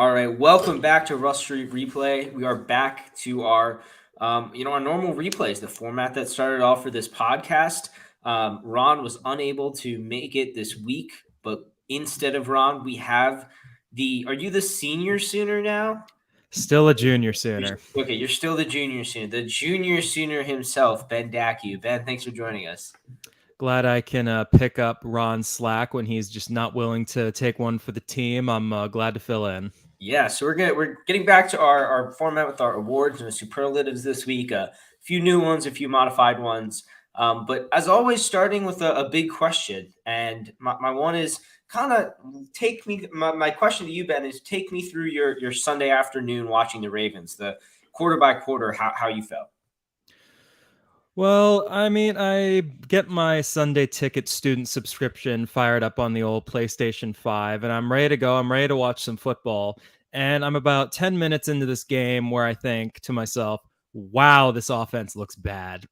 All right, welcome back to RSReplay. We are back to our normal replays, the format that started off for this podcast. Ron was unable to make it this week, but instead of Ron, we have Are you the senior Sooner now? Still a junior Sooner. Okay, you're still the junior Sooner. The junior Sooner himself, Ben Daciw. Ben, thanks for joining us. Glad I can pick up Ron's slack when he's just not willing to take one for the team. I'm glad to fill in. Yeah, so we're getting back to our format with our awards and the superlatives this week. A few new ones, a few modified ones. But as always, starting with a big question. And my one is kind of my question to you, Ben, is take me through your Sunday afternoon watching the Ravens, the quarter by quarter, how you felt. Well, I get my Sunday ticket student subscription fired up on the old PlayStation 5, and I'm ready to go. I'm ready to watch some football. And I'm about 10 minutes into this game where I think to myself, wow, this offense looks bad.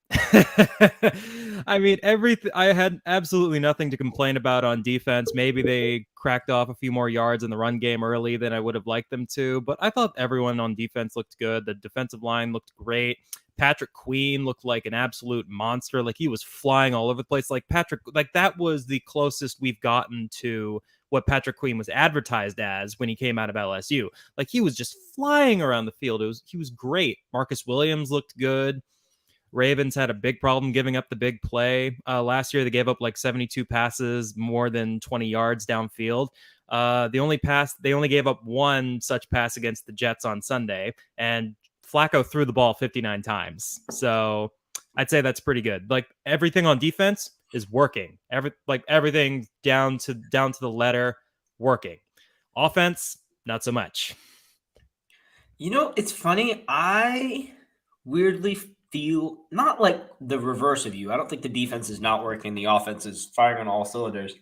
I had absolutely nothing to complain about on defense. Maybe they cracked off a few more yards in the run game early than I would have liked them to, but I thought everyone on defense looked good. The defensive line looked great. Patrick Queen looked like an absolute monster. Like he was flying all over the place. Like that was the closest we've gotten to what Patrick Queen was advertised as when he came out of LSU. Like he was just flying around the field. He was great. Marcus Williams looked good. Ravens had a big problem giving up the big play. Last year, they gave up like 72 passes, more than 20 yards downfield. They only gave up one such pass against the Jets on Sunday, and Flacco threw the ball 59 times. So I'd say that's pretty good. Like everything on defense is working. Everything down to the letter working. Offense, not so much. You know, it's funny. I weirdly feel not like the reverse of you. I don't think the defense is not working. The offense is firing on all cylinders.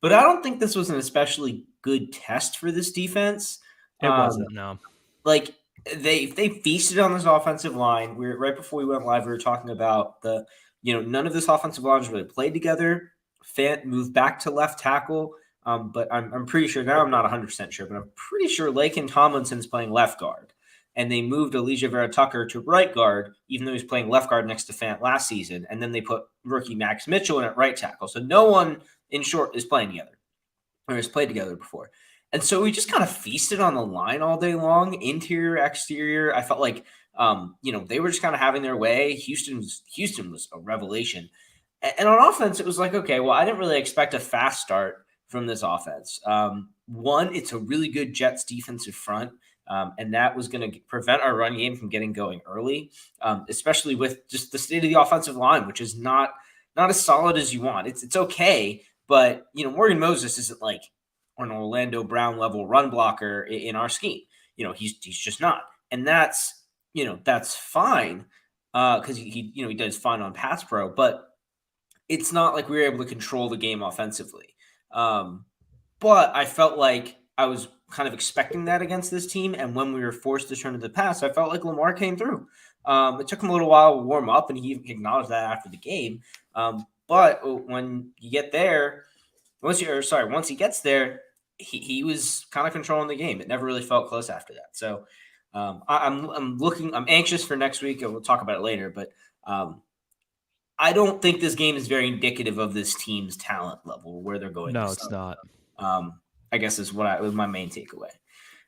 But I don't think this was an especially good test for this defense. It wasn't, no. Like they feasted on this offensive line. Right before we went live, we were talking about none of this offensive line really played together. Fant moved back to left tackle. But I'm pretty sure now, I'm not 100% sure, but I'm pretty sure Laken Tomlinson's playing left guard. And they moved Elijah Vera Tucker to right guard, even though he was playing left guard next to Fant last season. And then they put rookie Max Mitchell in at right tackle. So no one, in short, is playing together or has played together before. And so we just kind of feasted on the line all day long, interior, exterior. I felt like, they were just kind of having their way. Houston was a revelation. And on offense, it was like, okay, well, I didn't really expect a fast start from this offense. One, it's a really good Jets defensive front. And that was going to prevent our run game from getting going early, especially with just the state of the offensive line, which is not as solid as you want. It's okay, but Morgan Moses isn't like an Orlando Brown level run blocker in our scheme. He's just not, and that's fine because he does fine on pass pro, but it's not like we were able to control the game offensively. But I felt like I was kind of expecting that against this team. And when we were forced to turn to the pass, I felt like Lamar came through. It took him a little while to warm up, and he acknowledged that after the game. But when you get there, once he gets there, he was kind of controlling the game. It never really felt close after that. So I'm anxious for next week, and we'll talk about it later. But I don't think this game is very indicative of this team's talent level, where they're going. No, it's not. I guess is was my main takeaway.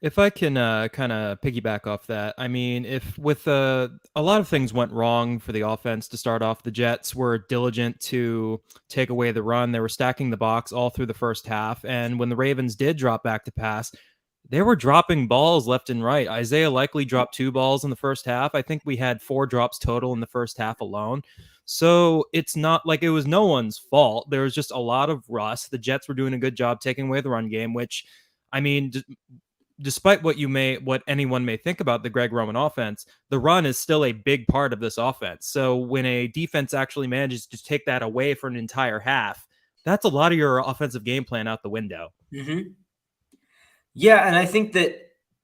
If I can kind of piggyback off that, I mean, if with a lot of things went wrong for the offense to start off, the Jets were diligent to take away the run. They were stacking the box all through the first half. And when the Ravens did drop back to pass, they were dropping balls left and right. Isaiah Likely dropped 2 balls in the first half. I think we had 4 drops total in the first half alone. So it's not like it was no one's fault. There was just a lot of rust. The Jets were doing a good job taking away the run game, which, I mean, despite what anyone may think about the Greg Roman offense, the run is still a big part of this offense. So when a defense actually manages to take that away for an entire half, that's a lot of your offensive game plan out the window. Mm-hmm. Yeah, and I think that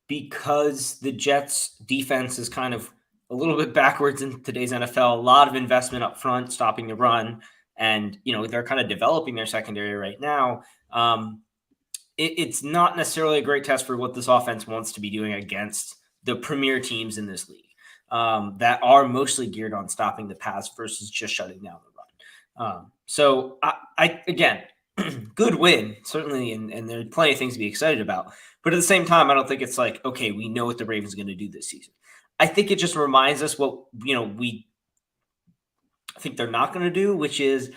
because the Jets defense is kind of a little bit backwards in today's NFL, a lot of investment up front, stopping the run, and they're kind of developing their secondary right now. it's not necessarily a great test for what this offense wants to be doing against the premier teams in this league that are mostly geared on stopping the pass versus just shutting down the run. So I again, good win certainly, and there are plenty of things to be excited about. But at the same time, I don't think it's like, okay, we know what the Ravens are going to do this season. I think it just reminds us what we think they're not going to do, which is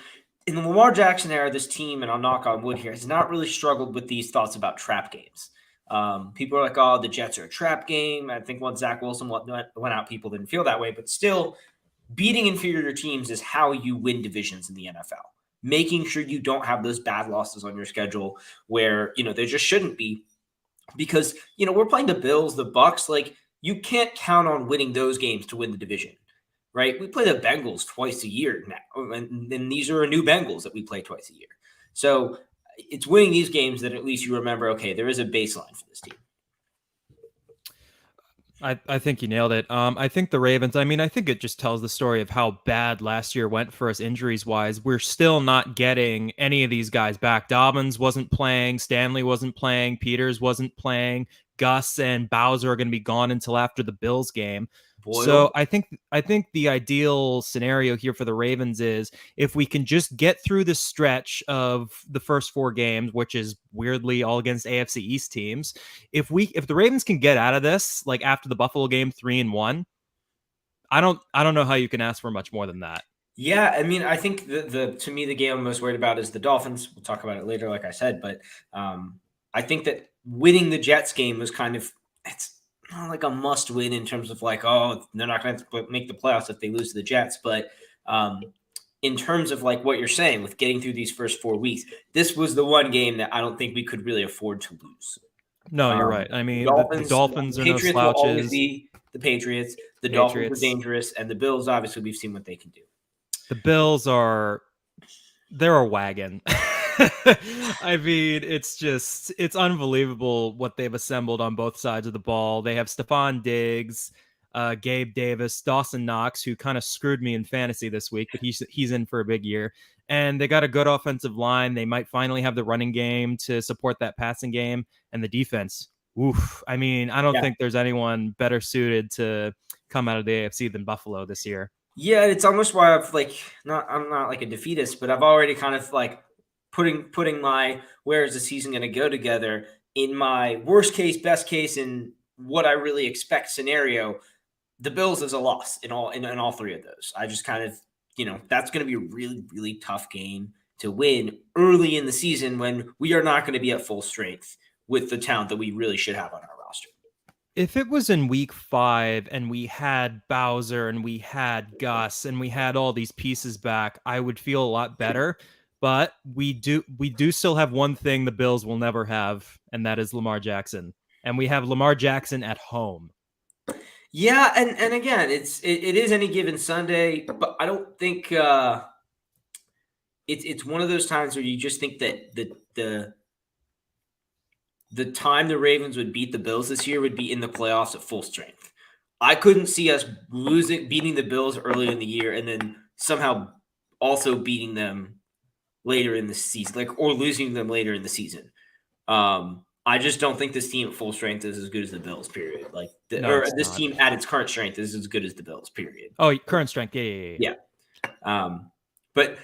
in the Lamar Jackson era, this team, and I'll knock on wood here, has not really struggled with these thoughts about trap games. People are like, oh, the Jets are a trap game. I think once Zach Wilson went out, people didn't feel that way. But still, beating inferior teams is how you win divisions in the NFL. Making sure you don't have those bad losses on your schedule where, there just shouldn't be. Because, we're playing the Bills, the Bucks. Like, you can't count on winning those games to win the division. Right? We play the Bengals twice a year now, and these are new Bengals that we play twice a year. So it's winning these games that at least you remember, okay, there is a baseline for this team. I think you nailed it. I think the Ravens, I think it just tells the story of how bad last year went for us injuries wise. We're still not getting any of these guys back. Dobbins wasn't playing, Stanley wasn't playing, Peters wasn't playing, Gus and Bowser are going to be gone until after the Bills game. Boyle. So I think the ideal scenario here for the Ravens is if we can just get through the stretch of the first 4 games, which is weirdly all against AFC East teams. If the Ravens can get out of this, like after the Buffalo game 3-1, I don't know how you can ask for much more than that. Yeah, I think to me the game I'm most worried about is the Dolphins. We'll talk about it later, like I said, but I think that winning the Jets game was it's not like a must win in terms of like, oh, they're not going to make the playoffs if they lose to the Jets. But in terms of like what you're saying with getting through these first 4 weeks, this was the one game that I don't think we could really afford to lose. No, you're right. The Dolphins are Patriots no slouches. will always be the Patriots. The Dolphins are dangerous, and the Bills, obviously, we've seen what they can do. The Bills they're a wagon. It's unbelievable what they've assembled on both sides of the ball. They have Stephon Diggs, Gabe Davis, Dawson Knox, who kind of screwed me in fantasy this week, but he's in for a big year. And they got a good offensive line. They might finally have the running game to support that passing game, and the defense. Oof. I don't think there's anyone better suited to come out of the AFC than Buffalo this year. Yeah, it's almost why I'm not like a defeatist, but I've already kind of like putting my where is the season going to go together in my worst case, best case, and what I really expect scenario. The Bills is a loss in all 3 of those. I just kind of, that's going to be a really, really tough game to win early in the season when we are not going to be at full strength with the talent that we really should have on our roster. If it was in week 5 and we had Bowser and we had Gus and we had all these pieces back, I would feel a lot better. But we do still have one thing the Bills will never have, and that is Lamar Jackson. And we have Lamar Jackson at home. Yeah, and again, it is any given Sunday, but I don't think it's one of those times where you just think that the time the Ravens would beat the Bills this year would be in the playoffs at full strength. I couldn't see us beating the Bills early in the year and then somehow also beating them later in the season, or losing them later in the season. I just don't think this team at full strength is as good as the Bills, period. This team at its current strength is as good as the Bills, period. Oh, current strength. Yeah. But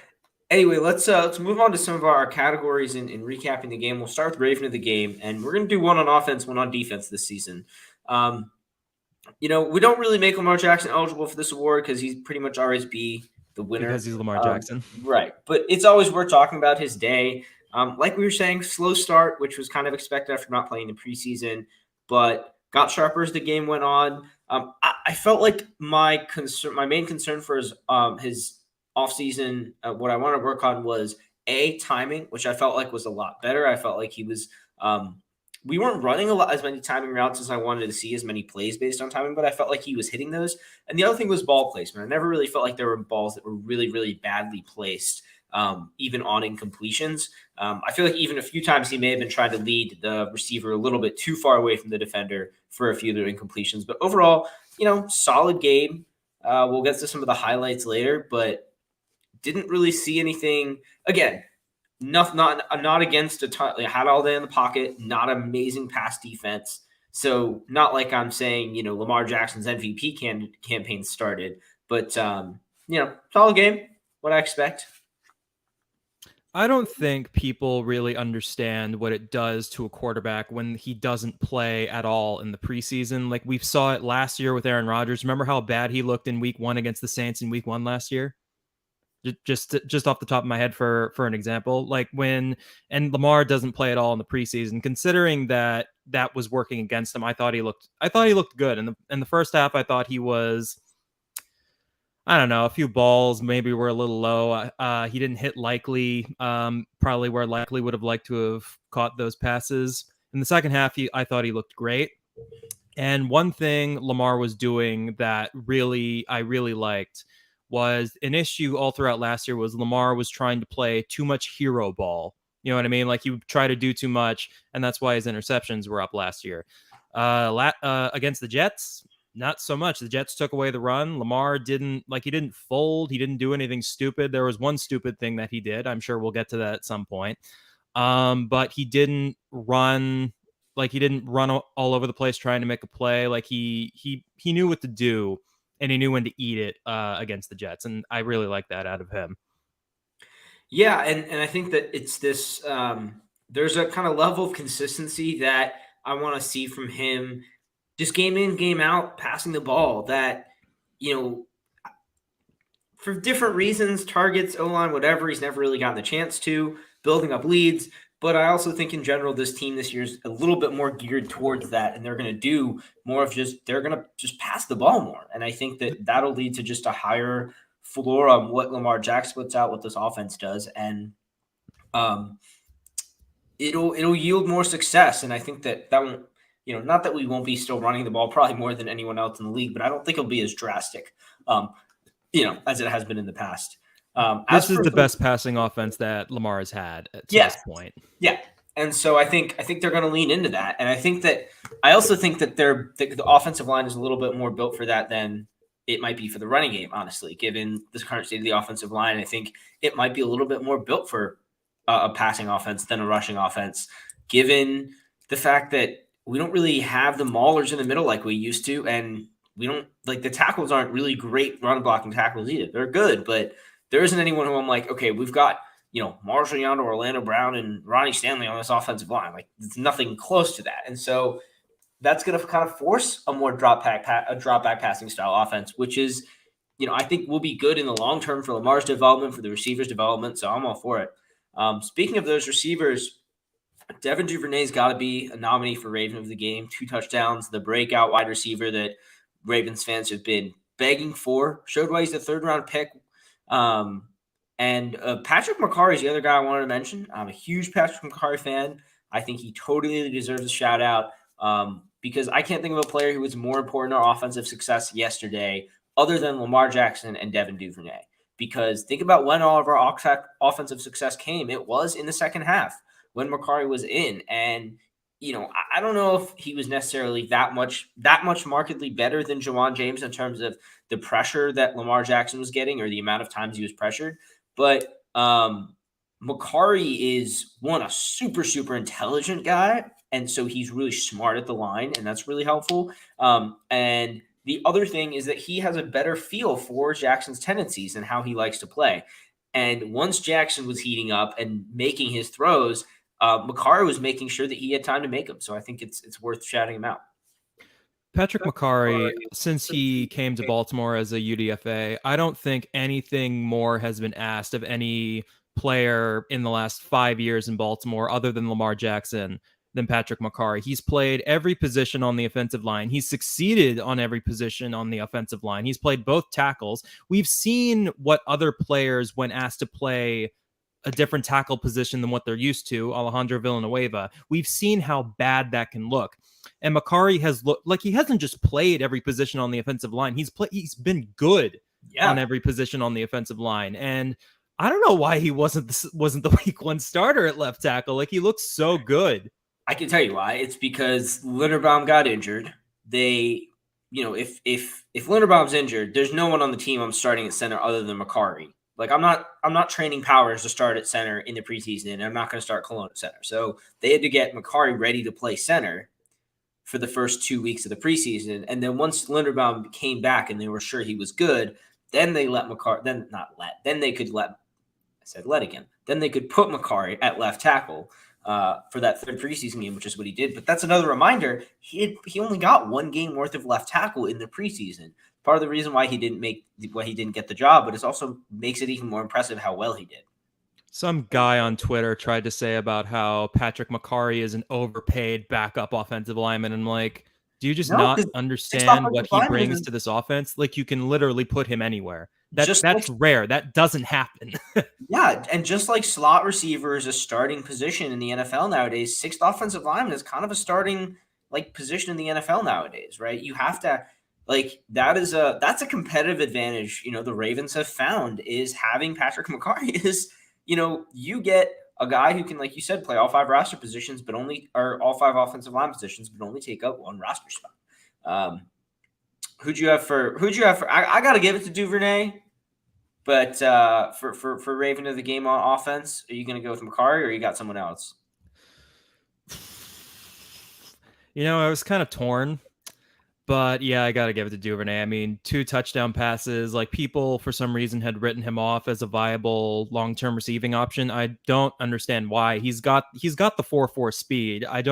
anyway, let's move on to some of our categories in recapping the game. We'll start with Raven of the game, and we're going to do one on offense, one on defense this season. We don't really make Lamar Jackson eligible for this award because he's pretty much always be the winner. Because he's Lamar Jackson. Right. But it's always worth talking about his day. Like we were saying, slow start, which was kind of expected after not playing in preseason, but got sharper as the game went on. I felt like my main concern for his offseason, what I want to work on was timing, which I felt like was a lot better. I felt like he was we weren't running as many timing routes as I wanted to see, as many plays based on timing, but I felt like he was hitting those. And the other thing was ball placement. I never really felt like there were balls that were really, really badly placed, even on incompletions. I feel like even a few times he may have been trying to lead the receiver a little bit too far away from the defender for a few of their incompletions. But overall, solid game. We'll get to some of the highlights later, but didn't really see anything. Again, not against a ton. Like, had all day in the pocket, not amazing pass defense. So not like I'm saying Lamar Jackson's MVP campaign started, but solid game. What I expect. I don't think people really understand what it does to a quarterback when he doesn't play at all in the preseason. Like we saw it last year with Aaron Rodgers. Remember how bad he looked in week 1 against the Saints in week 1 last year? Just off the top of my head for an example, like and Lamar doesn't play at all in the preseason, considering that was working against him. I thought he looked good in the first half. I thought he was, I don't know, a few balls maybe were a little low. He didn't hit Likely, probably where Likely would have liked to have caught those passes. In the second half, I thought he looked great. And one thing Lamar was doing that I really liked was an issue all throughout last year was Lamar was trying to play too much hero ball. You know what I mean? Like he would try to do too much, and that's why his interceptions were up last year. Against the Jets, not so much. The Jets took away the run. Lamar didn't fold. He didn't do anything stupid. There was one stupid thing that he did. I'm sure we'll get to that at some point. But he didn't run all over the place trying to make a play. Like he knew what to do, and he knew when to eat it against the Jets. And I really like that out of him. Yeah, and I think that it's this there's a kind of level of consistency that I want to see from him, just game in, game out, passing the ball that, for different reasons, targets, O-line, whatever, he's never really gotten the chance to, building up leads. But I also think in general, this team this year is a little bit more geared towards that, and they're going to do more of they're going to just pass the ball more. And I think that that'll lead to just a higher floor on what Lamar Jackson puts out, what this offense does, and it'll yield more success. And I think that won't, not that we won't be still running the ball probably more than anyone else in the league, but I don't think it'll be as drastic, as it has been in the past. This is the best passing offense that Lamar has had to this point. Yeah. And so I think they're going to lean into that. And I also think that the offensive line is a little bit more built for that than it might be for the running game, honestly, given this current state of the offensive line. I think it might be a little bit more built for a passing offense than a rushing offense, given the fact that we don't really have the maulers in the middle like we used to. And we don't, like, the tackles aren't really great run blocking tackles either. They're good, but there isn't anyone who I'm like, okay, we've got, Marshall Yonder, Orlando Brown, and Ronnie Stanley on this offensive line. Like, it's nothing close to that. And so that's going to kind of force a more drop back passing style offense, which is, I think will be good in the long term for Lamar's development, for the receivers' development. So I'm all for it. Speaking of those receivers, Devin Duvernay's got to be a nominee for Raven of the Game. 2 touchdowns, the breakout wide receiver that Ravens fans have been begging for. Showed why he's the 3rd-round pick. And Patrick McCarry is the other guy I wanted to mention. I'm a huge Patrick McCarry fan. I think he totally deserves a shout out because I can't think of a player who was more important to our offensive success yesterday other than Lamar Jackson and Devin Duvernay. Because think about when all of our offensive success came. It was in the second half when McCarry was in. And, I don't know if he was necessarily that much markedly better than Juwan James in terms of the pressure that Lamar Jackson was getting or the amount of times he was pressured. But McCarry is a super, super intelligent guy. And so he's really smart at the line, and that's really helpful. And the other thing is that he has a better feel for Jackson's tendencies and how he likes to play. And once Jackson was heating up and making his throws, McCarry was making sure that he had time to make them. So I think it's worth shouting him out. Patrick McCarry, since he came to Baltimore as a UDFA, I don't think anything more has been asked of any player in the last 5 years in Baltimore other than Lamar Jackson than Patrick McCarry. He's played every position on the offensive line. He's succeeded on every position on the offensive line. He's played both tackles. We've seen what other players, when asked to play a different tackle position than what they're used to, Alejandro Villanueva, we've seen how bad that can look. And McCarry has looked like he hasn't just played every position on the offensive line. He's been good on every position on the offensive line. And I don't know why he wasn't the week 1 starter at left tackle. Like, he looks so good. I can tell you why. It's because Linderbaum got injured. If Linderbaum's injured, there's no one on the team I'm starting at center other than McCarry. Like I'm not training Powers to start at center in the preseason, and I'm not going to start Cologne at center. So they had to get Makari ready to play center for the first 2 weeks of the preseason, and then once Linderbaum came back and they were sure he was good, then they let Makari. Then they could let. I said let again. Then they could put Makari at left tackle for that third preseason game, which is what he did. But that's another reminder. He only got 1 game worth of left tackle in the preseason. Part of the reason why he didn't get the job, but it also makes it even more impressive how well he did. Some guy on Twitter tried to say about how Patrick Makari is an overpaid backup offensive lineman. And I'm like, do you just No, not because understand what he brings to this offense? Like, you can literally put him anywhere. That's rare. That doesn't happen. Yeah, and just like slot receiver is a starting position in the NFL nowadays, sixth offensive lineman is kind of a starting position in the NFL nowadays, right? You have to that's a competitive advantage. The Ravens have found is having Patrick Makari is, you get a guy who can, like you said, play all 5 roster positions, or all 5 offensive line positions, but only take up 1 roster spot. Who'd you have for? I got to give it to Duvernay. But for Raven of the game on offense, are you going to go with Makari or you got someone else? I was kind of torn, but yeah, I got to give it to Duvernay. I mean, 2 touchdown passes. Like, people for some reason had written him off as a viable long-term receiving option. I don't understand why. He's got the 4.4 speed. I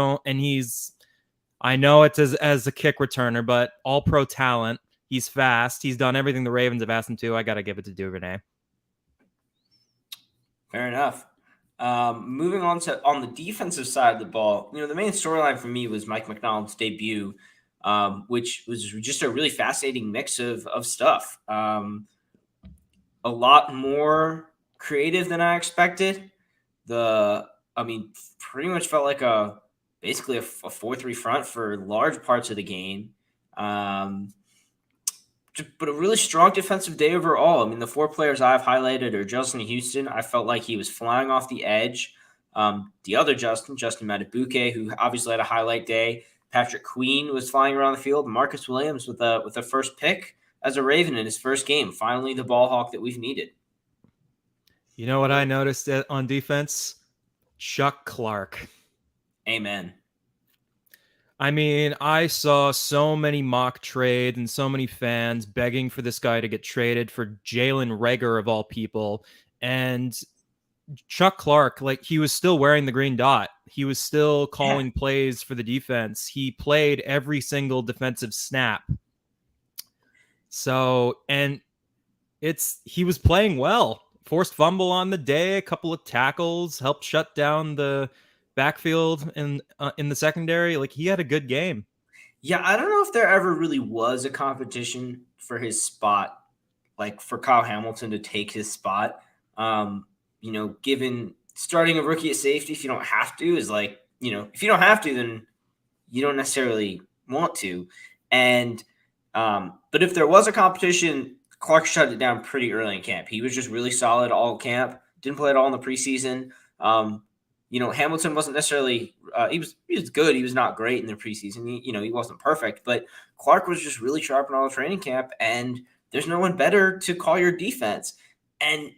know it's as a kick returner, but all pro talent. He's fast. He's done everything the Ravens have asked him to. I got to give it to Duvernay. Fair enough. Moving on the defensive side of the ball, the main storyline for me was Mike Macdonald's debut, which was just a really fascinating mix of stuff. A lot more creative than I expected. Pretty much felt like basically a 4-3 front for large parts of the game. But a really strong defensive day overall. I mean, the 4 players I've highlighted are Justin Houston. I felt like he was flying off the edge. The other Justin Matabuke, who obviously had a highlight day. Patrick Queen was flying around the field. Marcus Williams with a first pick as a Raven in his first game. Finally, the ball hawk that we've needed. You know what I noticed on defense? Chuck Clark. Amen. I mean, I saw so many mock trades and so many fans begging for this guy to get traded for Jalen Reagor of all people. And Chuck Clark, he was still wearing the green dot. He was still calling plays for the defense. He played every single defensive snap. So, and he was playing well. Forced fumble on the day, a couple of tackles, helped shut down the backfield in the secondary. He had a good game. Yeah, I don't know if there ever really was a competition for his spot, for Kyle Hamilton to take his spot. Given starting a rookie at safety, if you don't have to, is if you don't have to, then you don't necessarily want to. And but if there was a competition, Clark shut it down pretty early in camp. He was just really solid all camp. Didn't play at all in the preseason. Hamilton wasn't necessarily he was good. He was not great in the preseason. He wasn't perfect, but Clark was just really sharp in all the training camp, and there's no one better to call your defense. And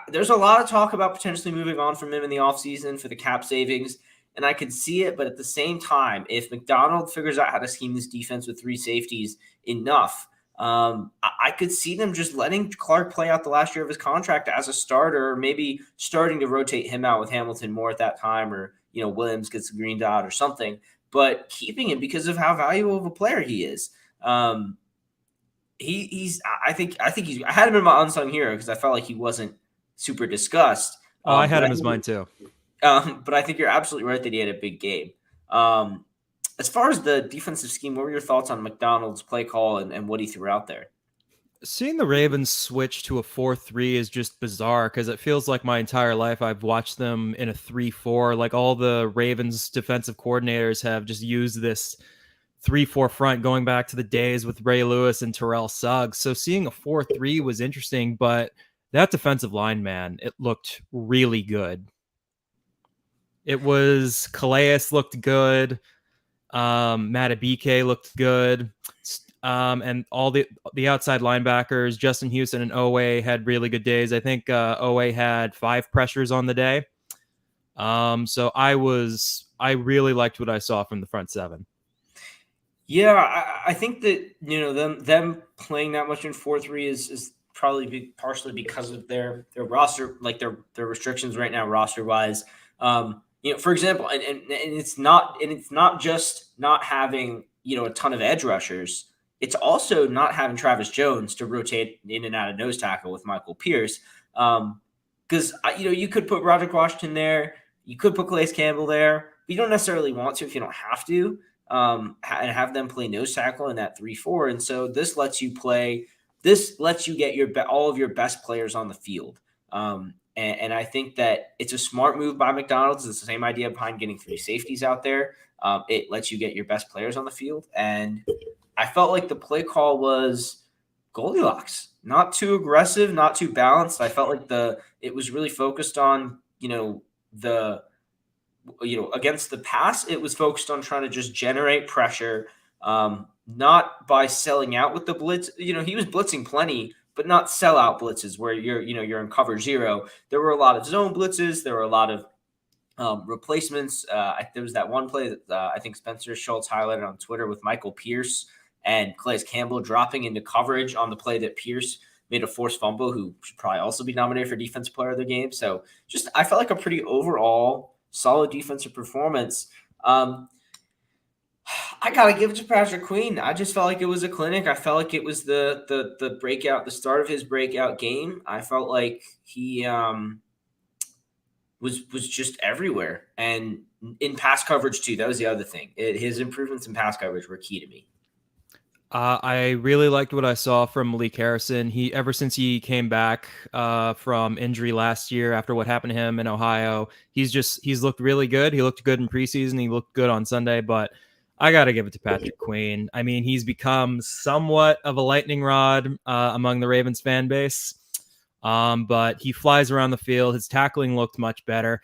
there's a lot of talk about potentially moving on from him in the offseason for the cap savings, and I could see it, but at the same time, if McDonald figures out how to scheme this defense with 3 safeties enough, I could see them just letting Clark play out the last year of his contract as a starter, or maybe starting to rotate him out with Hamilton more at that time, or Williams gets the green dot or something, but keeping him because of how valuable of a player he is. I had him in my unsung hero because I felt like he wasn't super discussed. I had him as mine too. But I think you're absolutely right that he had a big game. As far as the defensive scheme, what were your thoughts on McDonald's play call and what he threw out there? Seeing the Ravens switch to a 4-3 is just bizarre because it feels like my entire life I've watched them in a 3-4. All the Ravens defensive coordinators have just used this 3-4 front going back to the days with Ray Lewis and Terrell Suggs. So seeing a 4-3 was interesting, but that defensive line, man, it looked really good. It was Calais looked good. Matabike looked good. And all the outside linebackers, Justin Houston and Owe had really good days. I think Owe had 5 pressures on the day. So I really liked what I saw from the front 7. Yeah, I think that them playing that much in 4-3 is probably partially because of their roster, like their restrictions right now, roster wise. For example, and it's not just not having a ton of edge rushers. It's also not having Travis Jones to rotate in and out of nose tackle with Michael Pierce. Because you could put Roderick Washington there, you could put Calais Campbell there, but you don't necessarily want to if you don't have to. And have them play nose tackle in that 3-4. And so this lets you get all of your best players on the field. And I think that it's a smart move by McDonald's. It's the same idea behind getting 3 safeties out there. It lets you get your best players on the field. And I felt like the play call was Goldilocks, not too aggressive, not too balanced. I felt like it was really focused on, against the pass, it was focused on trying to just generate pressure, not by selling out with the blitz. He was blitzing plenty, but not sellout blitzes where you're in cover 0. There were a lot of zone blitzes. There were a lot of replacements. There was that one play that I think Spencer Schultz highlighted on Twitter with Michael Pierce and Calais Campbell dropping into coverage on the play that Pierce made a forced fumble, who should probably also be nominated for Defensive Player of the Game. So I felt like a pretty overall solid defensive performance. I gotta give it to Patrick Queen. I just felt like it was a clinic. I felt like it was the breakout, the start of his breakout game. I felt like he was just everywhere, and in pass coverage too. That was the other thing. His improvements in pass coverage were key to me. I really liked what I saw from Malik Harrison. Ever since he came back from injury last year after what happened to him in Ohio, he's looked really good. He looked good in preseason. He looked good on Sunday, but I got to give it to Patrick Queen. I mean, he's become somewhat of a lightning rod among the Ravens fan base, but he flies around the field. His tackling looked much better.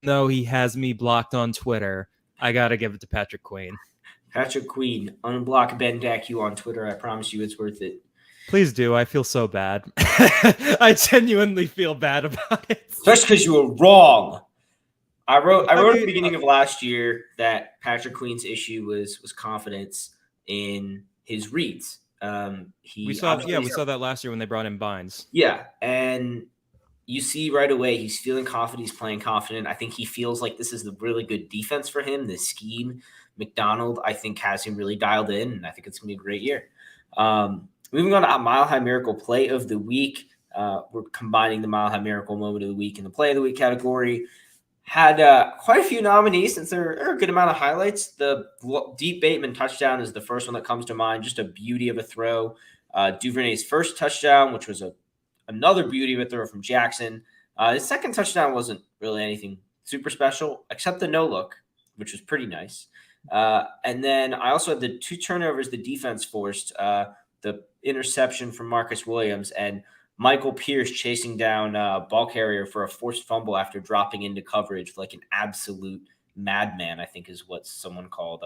Though he has me blocked on Twitter, I got to give it to Patrick Queen. Patrick Queen, unblock Ben Daciw on Twitter. I promise you it's worth it. Please do. I feel so bad. I genuinely feel bad about it. Just because you were wrong. I wrote at the beginning of last year that Patrick Queen's issue was confidence in his reads. We saw that last year when they brought in Bynes. Yeah, and you see right away he's feeling confident. He's playing confident. I think he feels like this is a really good defense for him. The scheme, McDonald, I think, has him really dialed in, and I think it's going to be a great year. Moving on to a Mile High Miracle Play of the Week. We're combining the Mile High Miracle Moment of the Week and the Play of the Week category. Had quite a few nominees since there are a good amount of highlights. The deep Bateman touchdown is the first one that comes to mind. Just a beauty of a throw. Duvernay's first touchdown, which was another beauty of a throw from Jackson. His second touchdown wasn't really anything super special, except the no-look, which was pretty nice. And then I also had the 2 turnovers the defense forced, the interception from Marcus Williams and Michael Pierce chasing down ball carrier for a forced fumble after dropping into coverage like an absolute madman, I think is what someone called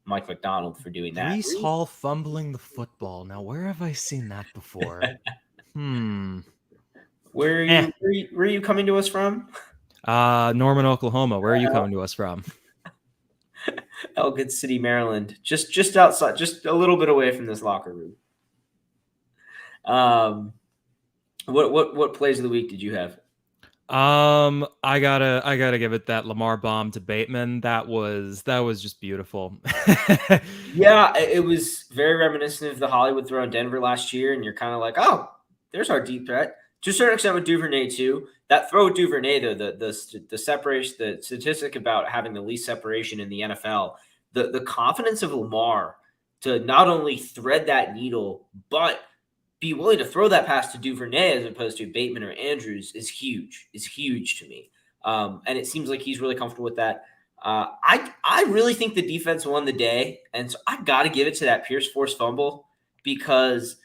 Mike McDonald for doing that. Breece Hall fumbling the football. Now, where have I seen that before? Where are you coming to us from? Norman, Oklahoma. Where are you coming to us from? Elgin City, Maryland. Just outside, just a little bit away from this locker room. What plays of the week did you have? I gotta give it that Lamar bomb to Bateman. That was just beautiful. Yeah, it was very reminiscent of the Hollywood throw in Denver last year, and you're kind of like, oh, there's our deep threat. To a certain extent with Duvernay too. That throw with Duvernay, though, the separation, the statistic about having the least separation in the NFL, the confidence of Lamar to not only thread that needle, but be willing to throw that pass to Duvernay as opposed to Bateman or Andrews is huge to me. And it seems like he's really comfortable with that. I really think the defense won the day. And so I got to give it to that Pierce forced fumble because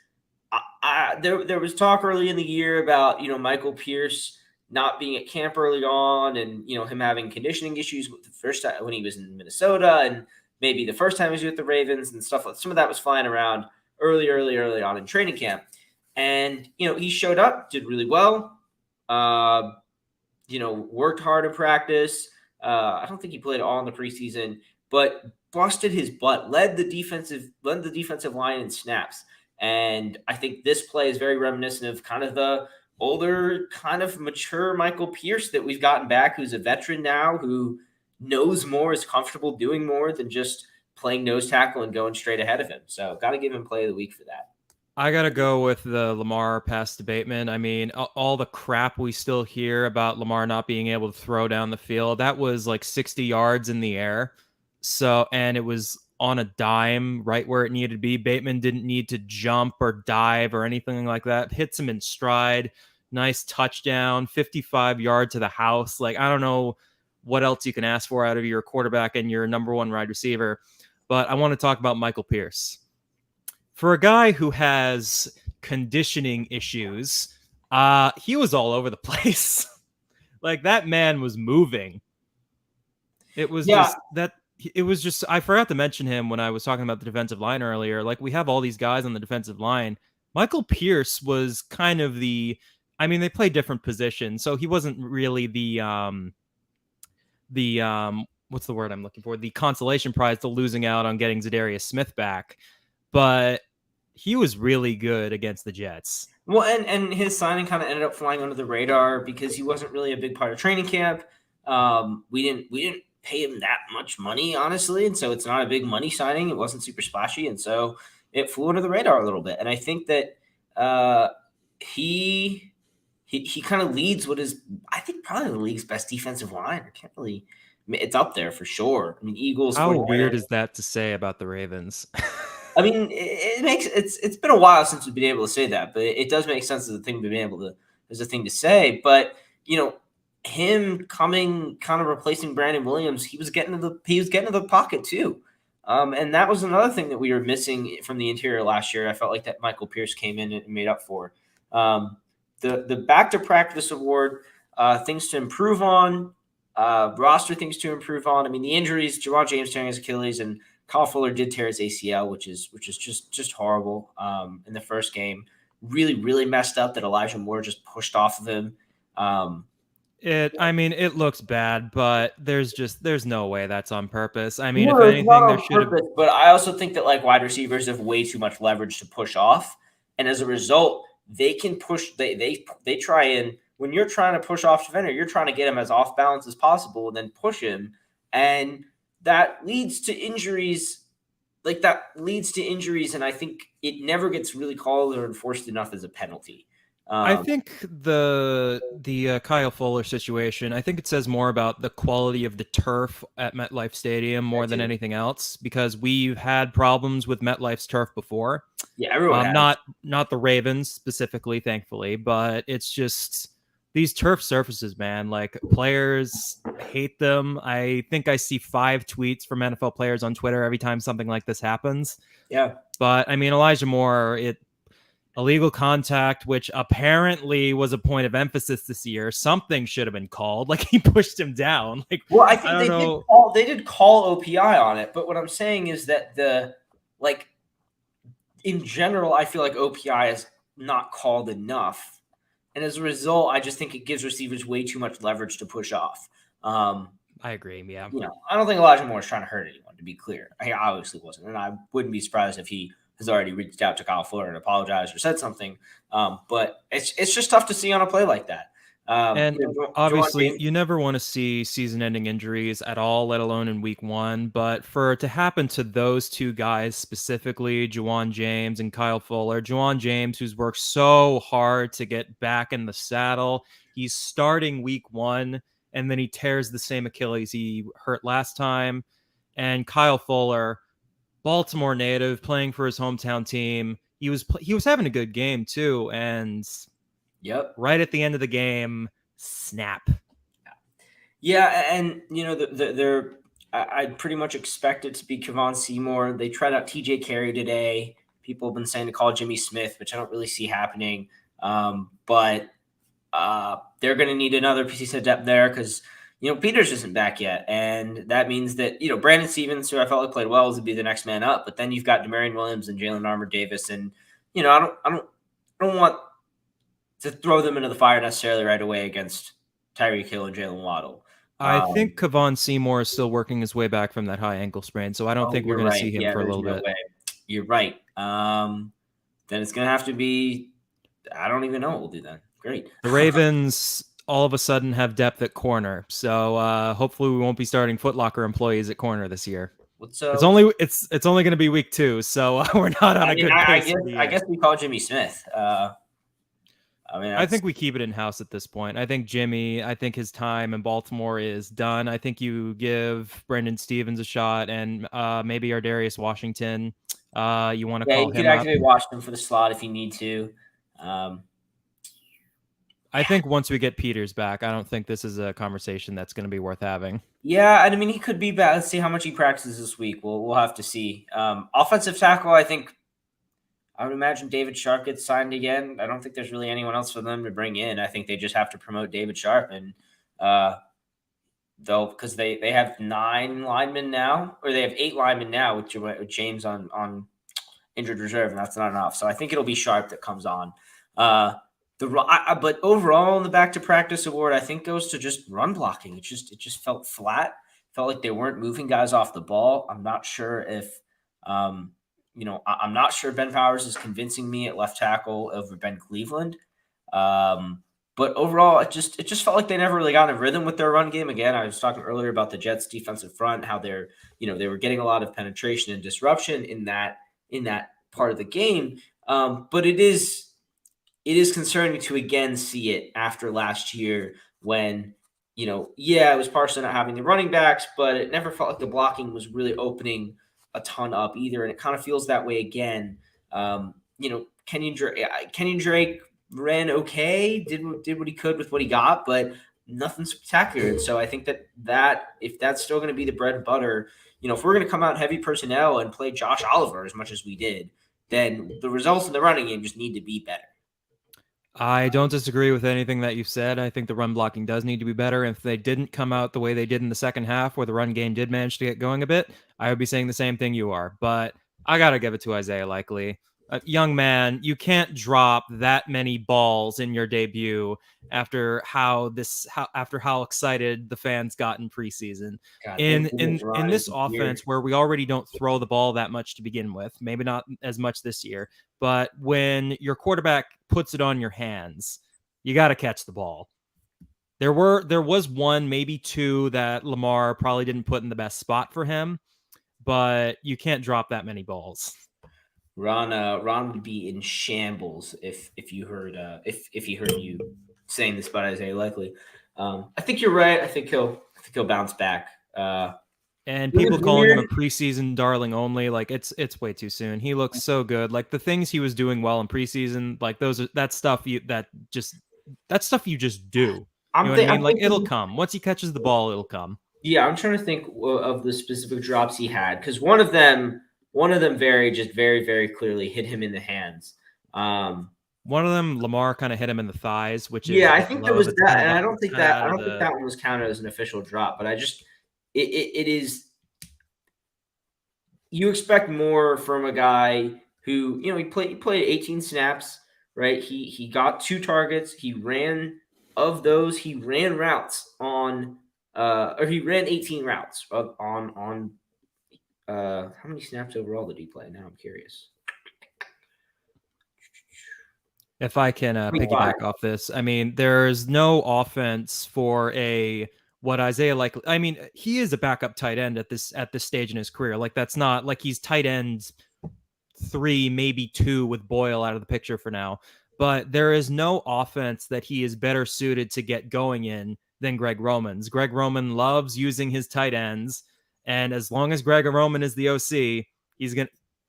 there was talk early in the year about, Michael Pierce not being at camp early on and, him having conditioning issues with the first time when he was in Minnesota. And maybe the first time he was with the Ravens and stuff. Some of that was flying around early on in training camp. And, he showed up, did really well, worked hard in practice. I don't think he played all in the preseason, but busted his butt, led the defensive line in snaps. And I think this play is very reminiscent of kind of the older, kind of mature Michael Pierce that we've gotten back, who's a veteran now, who knows more, is comfortable doing more than just playing nose tackle and going straight ahead of him. So got to give him play of the week for that. I gotta go with the Lamar pass to Bateman. I mean, all the crap we still hear about Lamar not being able to throw down the field, that was like 60 yards in the air. So, and it was on a dime right where it needed to be. Bateman didn't need to jump or dive or anything like that. Hits him in stride. Nice touchdown, 55 yards to the house. Like, I don't know what else you can ask for out of your quarterback and your number one wide receiver. But I want to talk about Michael Pierce. For a guy who has conditioning issues, he was all over the place. Like, that man was moving. It was just I forgot to mention him when I was talking about the defensive line earlier. Like, we have all these guys on the defensive line. Michael Pierce was kind of they play different positions, so he wasn't really the what's the word I'm looking for? The consolation prize to losing out on getting Zadarius Smith back. But he was really good against the Jets. Well, and his signing kind of ended up flying under the radar because he wasn't really a big part of training camp. We didn't pay him that much money, honestly, and so it's not a big money signing. It wasn't super splashy, and so it flew under the radar a little bit. And I think that he kind of leads what is, I think, probably the league's best defensive line. It's up there for sure. I mean, Eagles. How weird is that to say about the Ravens? I mean, it's been a while since we've been able to say that, but it does make sense as a thing to say. But him coming, kind of replacing Brandon Williams, he was getting to the pocket too, and that was another thing that we were missing from the interior last year. I felt like that Michael Pierce came in and made up for. The back to practice award, things to improve on, roster things to improve on. I mean, the injuries: Jawan James tearing his Achilles and Kyle Fuller did tear his ACL, which is just horrible. In the first game, really messed up that Elijah Moore just pushed off of him. It looks bad, but there's no way that's on purpose. I mean, if anything, there should have. But I also think that wide receivers have way too much leverage to push off, and as a result, they can push. They try and when you're trying to push off defender, you're trying to get him as off balance as possible, and then push him, and that leads to injuries. And I think it never gets really called or enforced enough as a penalty. I think the Kyle Fuller situation, I think it says more about the quality of the turf at MetLife Stadium more than anything else, because we've had problems with MetLife's turf before. Yeah, everyone has. Not the Ravens specifically, thankfully, but it's just these turf surfaces, man. Like, players hate them. I think I see 5 tweets from NFL players on Twitter every time something like this happens. Yeah. But I mean, Elijah Moore, illegal contact, which apparently was a point of emphasis this year. Something should have been called. Like, he pushed him down. Like, well, I think they did call OPI on it. But what I'm saying is that in general, I feel like OPI is not called enough. And as a result, I just think it gives receivers way too much leverage to push off. I agree. Yeah. I don't think Elijah Moore is trying to hurt anyone, to be clear. He obviously wasn't. And I wouldn't be surprised if he has already reached out to Kyle Fuller and apologized or said something. But it's just tough to see on a play like that. And obviously, you never want to see season-ending injuries at all, let alone in week 1. But for it to happen to those two guys specifically, Jawan James and Kyle Fuller, Jawan James, who's worked so hard to get back in the saddle, he's starting week 1, and then he tears the same Achilles he hurt last time. And Kyle Fuller, Baltimore native, playing for his hometown team, he was having a good game too, and yep, right at the end of the game, snap. Yeah, and I pretty much expect it to be Kevon Seymour. They tried out TJ Carey today. People have been saying to call Jimmy Smith, which I don't really see happening. But they're going to need another piece of depth there because Peters isn't back yet, and that means that Brandon Stevens, who I felt like played well, would be the next man up. But then you've got Demarion Williams and Jalen Armour-Davis, and I don't want to throw them into the fire necessarily right away against Tyreek Hill and Jalen Waddle. I think Kavon Seymour is still working his way back from that high ankle sprain, so I don't think we're going to see him for a little bit. Way. You're right. Then it's going to have to be. I don't even know what we'll do then. Great. The Ravens all of a sudden have depth at corner, so hopefully we won't be starting Foot Locker employees at corner this year. It's only going to be week 2, so we're not on a good pace. I guess we call Jimmy Smith. I think we keep it in house at this point. I think his time in Baltimore is done. I think you give Brendan Stevens a shot, and maybe Ardarius Washington. You want to call him up? Yeah, you could activate Washington for the slot if you need to. I think once we get Peters back, I don't think this is a conversation that's going to be worth having. Yeah, I mean, he could be back. Let's see how much he practices this week. We'll have to see. Offensive tackle, I think. I would imagine David Sharp gets signed again. I don't think there's really anyone else for them to bring in. I think they just have to promote David Sharp, and because they have 9 linemen now, or they have 8 linemen now with James on injured reserve, and that's not enough. So I think it'll be Sharp that comes on. But overall, in the back to practice award, I think goes to just run blocking. It just felt flat. Felt like they weren't moving guys off the ball. I'm not sure if. I'm not sure Ben Powers is convincing me at left tackle over Ben Cleveland. But overall, it just felt like they never really got in a rhythm with their run game. Again, I was talking earlier about the Jets' defensive front, how they were getting a lot of penetration and disruption in that part of the game. But it is concerning to again see it after last year when, it was partially not having the running backs, but it never felt like the blocking was really opening a ton up either, and it kind of feels that way again. Kenyon Drake ran okay, did what he could with what he got, but nothing spectacular. And so I think that if that's still going to be the bread and butter, if we're going to come out heavy personnel and play Josh Oliver as much as we did, then the results in the running game just need to be better. I don't disagree with anything that you've said. I think the run blocking does need to be better. If they didn't come out the way they did in the second half, where the run game did manage to get going a bit, I would be saying the same thing you are. But I got to give it to Isaiah Likely. Young man, you can't drop that many balls in your debut after how excited the fans got in preseason. God, in this offense where we already don't throw the ball that much to begin with, maybe not as much this year, but when your quarterback puts it on your hands, you got to catch the ball. There was one, maybe 2 that Lamar probably didn't put in the best spot for him, but you can't drop that many balls. Ron would be in shambles if you heard if he heard you saying this about Isaiah Likely. I think you're right. I think he'll bounce back. And people calling him a preseason darling only, like it's way too soon. He looks so good. Like the things he was doing well in preseason, like that's stuff you just do. You know what I mean? Like it'll come. Once he catches the ball, it'll come. Yeah, I'm trying to think of the specific drops he had, because one of them very, very clearly hit him in the hands. One of them, Lamar kind of hit him in the thighs, which is I think there was that, and I don't think that one was counted as an official drop, but it is. You expect more from a guy who he played 18 snaps, right? He got 2 targets. He ran routes on, or he ran 18 routes on. How many snaps overall did he play? Now I'm curious. If I can piggyback off this, I mean, there's no offense for what Isaiah Likely. I mean, he is a backup tight end at this stage in his career. Like that's not like he's tight end 3, maybe 2 with Boyle out of the picture for now. But there is no offense that he is better suited to get going in than Greg Roman's. Greg Roman loves using his tight ends. And as long as Greg Roman is the OC, he's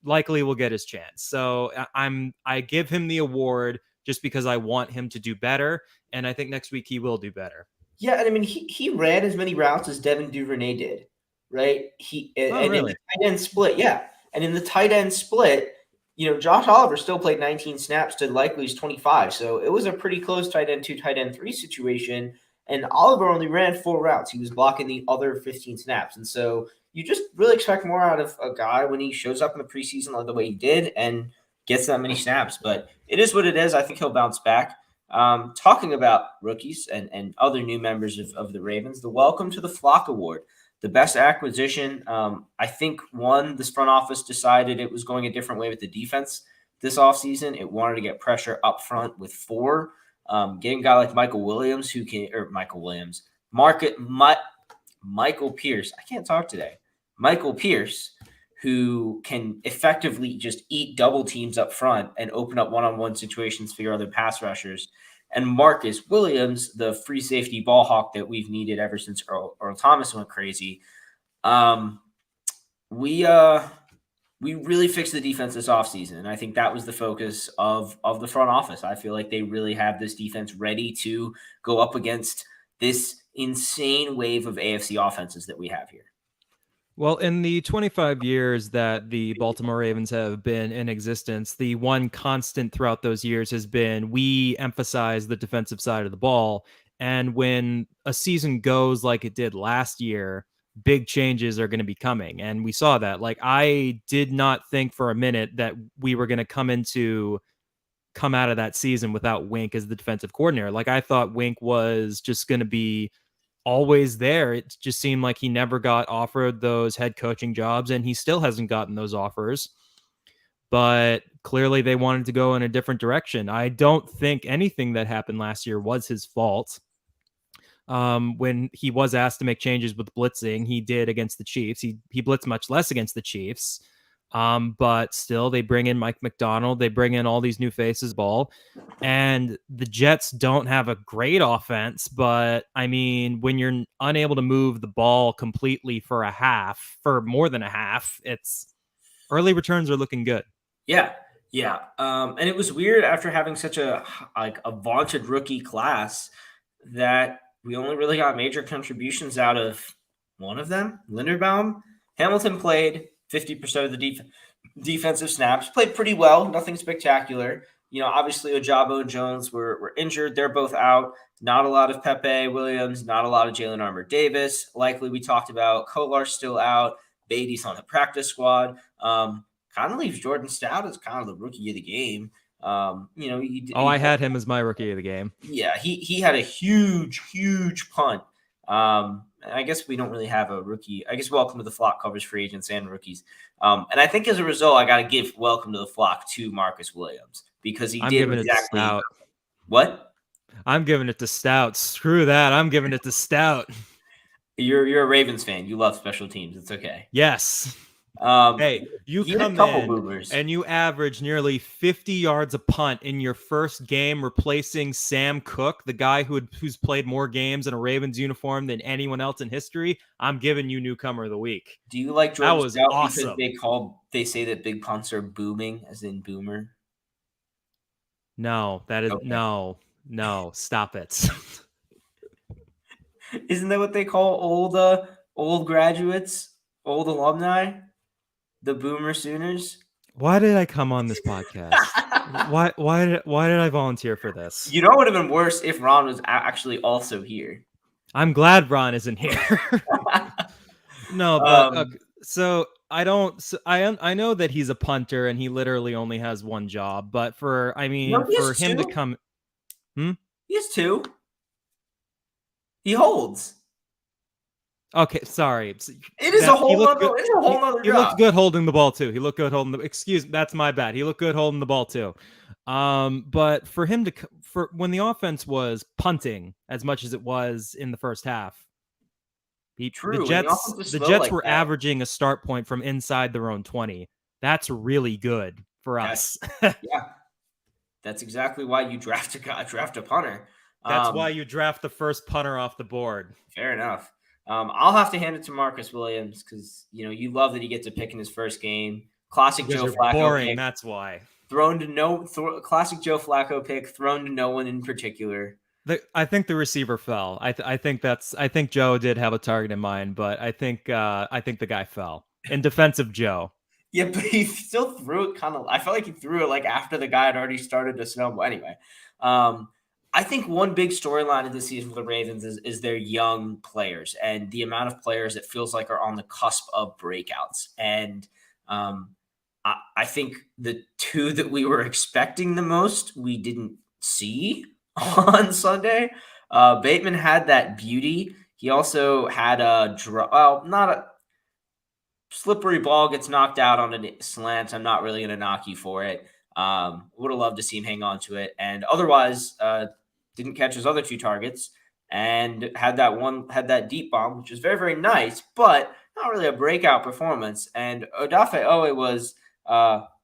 likely will get his chance. So I give him the award just because I want him to do better. And I think next week he will do better. Yeah. And I mean, he ran as many routes as Devin Duvernay did, right? Really? In the tight end split. Yeah. And in the tight end split, Josh Oliver still played 19 snaps to Likely's 25. So it was a pretty close tight end 2, tight end 3 situation. and Oliver only ran 4 routes. He was blocking the other 15 snaps. And so you just really expect more out of a guy when he shows up in the preseason like the way he did and gets that many snaps. But it is what it is. I think he'll bounce back. Talking about rookies and other new members of the Ravens, the Welcome to the Flock Award, the best acquisition. I think this front office decided it was going a different way with the defense this offseason. It wanted to get pressure up front with 4. Getting a guy like Michael Williams, Michael Pierce. I can't talk today. Michael Pierce, who can effectively just eat double teams up front and open up one-on-one situations for your other pass rushers. And Marcus Williams, the free safety ball hawk that we've needed ever since Earl Thomas went crazy. We really fixed the defense this offseason. And I think that was the focus of the front office. I feel like they really have this defense ready to go up against this insane wave of AFC offenses that we have here. Well, in the 25 years that the Baltimore Ravens have been in existence, the one constant throughout those years has been we emphasize the defensive side of the ball. And when a season goes like it did last year, big changes are going to be coming. And we saw that. Like, I did not think for a minute that we were going to come out of that season without Wink as the defensive coordinator. Like, I thought Wink was just going to be always there. It just seemed like he never got offered those head coaching jobs, and he still hasn't gotten those offers. But clearly they wanted to go in a different direction. I don't think anything that happened last year was his fault. When he was asked to make changes with blitzing, he did against the Chiefs. He blitzed much less against the Chiefs. But still, they bring in Mike McDonald. They bring in all these new faces ball. And the Jets don't have a great offense, but I mean, when you're unable to move the ball completely for more than a half, it's early returns are looking good. Yeah. And it was weird after having such a vaunted rookie class that we only really got major contributions out of one of them, Linderbaum. Hamilton played 50% of the defensive snaps, played pretty well, nothing spectacular. Obviously Ojabo and Jones were injured. They're both out. Not a lot of Pepe Williams, not a lot of Jalen Armour-Davis. Likely we talked about Kolar's still out. Beatty's on the practice squad. Kind of leaves Jordan Stout as kind of the rookie of the game. I had him as my rookie of the game. Yeah, he had a huge punt. I guess we don't really have a rookie. I guess Welcome to the Flock covers free agents and rookies. And I think as a result, I got to give Welcome to the Flock to Marcus Williams because he did exactly. What? I'm giving it to Stout. Screw that. I'm giving it to Stout. You're a Ravens fan. You love special teams. It's okay. Yes. Hey, you come in and you average nearly 50 yards a punt in your first game, replacing Sam Cook, the guy who's played more games in a Ravens uniform than anyone else in history. I'm giving you newcomer of the week. Do you like Jordan? That was awesome. Because they say that big punts are booming, as in boomer. No, that is okay. No, stop it. Isn't that what they call old graduates, old alumni? The Boomer Sooners. Why did I come on this podcast? why did I volunteer for this? You know what would have been worse if Ron was actually also here. I'm glad Ron isn't here. No, but so I know that he's a punter and he literally only has one job, but for him to come, he has 2. He holds. Okay, sorry. It is a whole nother job. He looked good holding the ball too. That's my bad. He looked good holding the ball too. But for him for when the offense was punting as much as it was in the first half, the Jets were averaging a start point from inside their own 20. That's really good for us. Yeah, that's exactly why you draft a punter. That's why you draft the first punter off the board. Fair enough. I'll have to hand it to Marcus Williams because you love that he gets a pick in his first game. Classic Joe Flacco boring, pick. That's why. Classic Joe Flacco pick thrown to no one in particular. I think the receiver fell. I think Joe did have a target in mind, but I think the guy fell. In defense of Joe. Yeah, but he still threw it I felt like he threw it like after the guy had already started to snowball. Anyway, I think one big storyline of this season for the Ravens is their young players and the amount of players it feels like are on the cusp of breakouts. And um, I think the two that we were expecting the most, we didn't see on Sunday. Bateman had that beauty. He also had not a slippery ball gets knocked out on a slant. I'm not really going to knock you for it. Would have loved to see him hang on to it. And otherwise, didn't catch his other two targets and had that deep bomb, which was very, very nice, but not really a breakout performance. And Odafe Owe was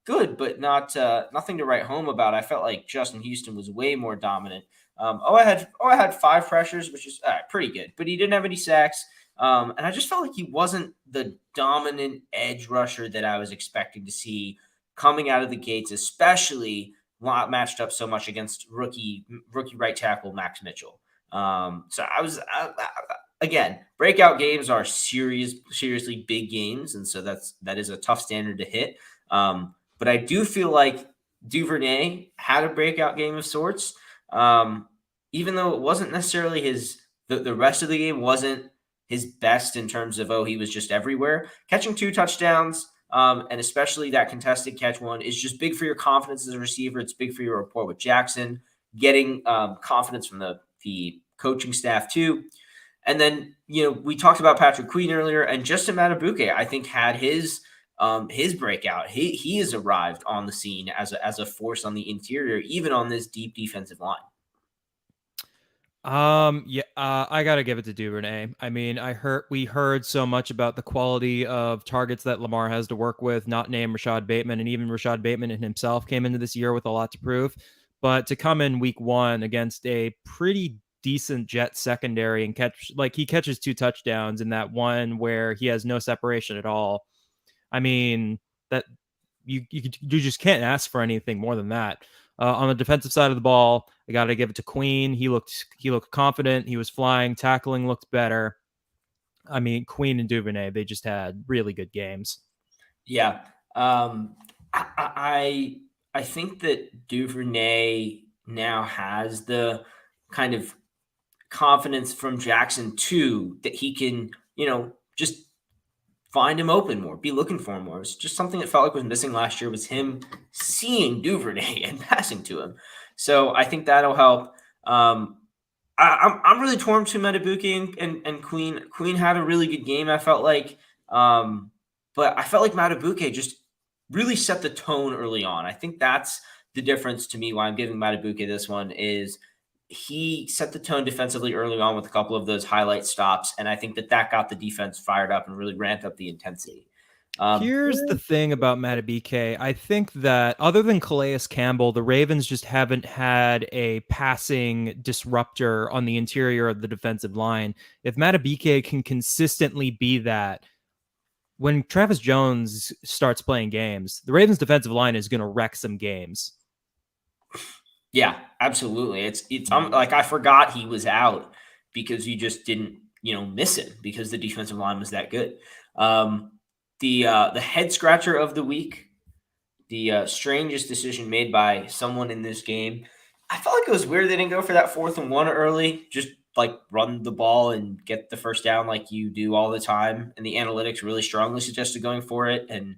good, but nothing to write home about. I felt like Justin Houston was way more dominant. Owe had 5 pressures, which is pretty good, but he didn't have any sacks. And I just felt like he wasn't the dominant edge rusher that I was expecting to see coming out of the gates, especially matched up so much against rookie right tackle Max Mitchell. So again, breakout games are seriously big games, and so that is a tough standard to hit. But I do feel like Duvernay had a breakout game of sorts, even though it wasn't necessarily the rest of the game wasn't his best in terms of, he was just everywhere. Catching 2 touchdowns, and especially that contested catch one, is just big for your confidence as a receiver. It's big for your rapport with Jackson, getting confidence from the coaching staff too. And then, we talked about Patrick Queen earlier, and Justin Matabuke, I think, had his breakout. He has arrived on the scene as a force on the interior, even on this deep defensive line. I gotta give it to Duvernay. I mean, we heard so much about the quality of targets that Lamar has to work with, not named Rashad Bateman, and even Rashad Bateman himself came into this year with a lot to prove. But to come in week 1 against a pretty decent Jet secondary and he catches 2 touchdowns in that one where he has no separation at all. I mean, that you just can't ask for anything more than that. On the defensive side of the ball, I got to give it to Queen. He looked confident. He was flying. Tackling looked better. I mean, Queen and Duvernay, they just had really good games. Yeah. I think that Duvernay now has the kind of confidence from Jackson too, that he can, just find him open more, be looking for him more. It's just something that felt like was missing last year, was him seeing Duvernay and passing to him. So I think that'll help. I'm really torn between Matabuke and Queen. Queen had a really good game, I felt like. But I felt like Matabuke just really set the tone early on. I think that's the difference to me why I'm giving Matabuke this one is he set the tone defensively early on with a couple of those highlight stops, and I think that got the defense fired up and really ramped up the intensity. Here's the thing about Madubuike. I think that other than Calais Campbell, the Ravens just haven't had a passing disruptor on the interior of the defensive line. If Madubuike can consistently be that, when Travis Jones starts playing games, the Ravens defensive line is going to wreck some games. Yeah, absolutely. It's like I forgot he was out because you just didn't, miss it because the defensive line was that good. The head scratcher of the week, the strangest decision made by someone in this game. I felt like it was weird they didn't go for that 4th and 1 early. Just like run the ball and get the first down like you do all the time. And the analytics really strongly suggested going for it, and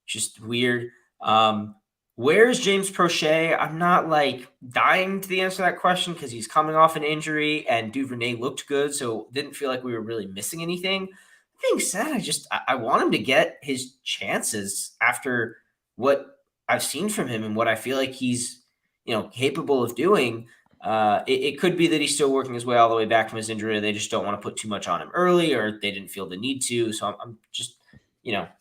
just weird. Where's James Prochet? I'm not dying to the answer to that question because he's coming off an injury and Duvernay looked good, so didn't feel like we were really missing anything. That being said, I want him to get his chances after what I've seen from him and what I feel like he's capable of doing. It could be that he's still working his way all the way back from his injury. They just don't want to put too much on him early, or they didn't feel the need to. So I'm just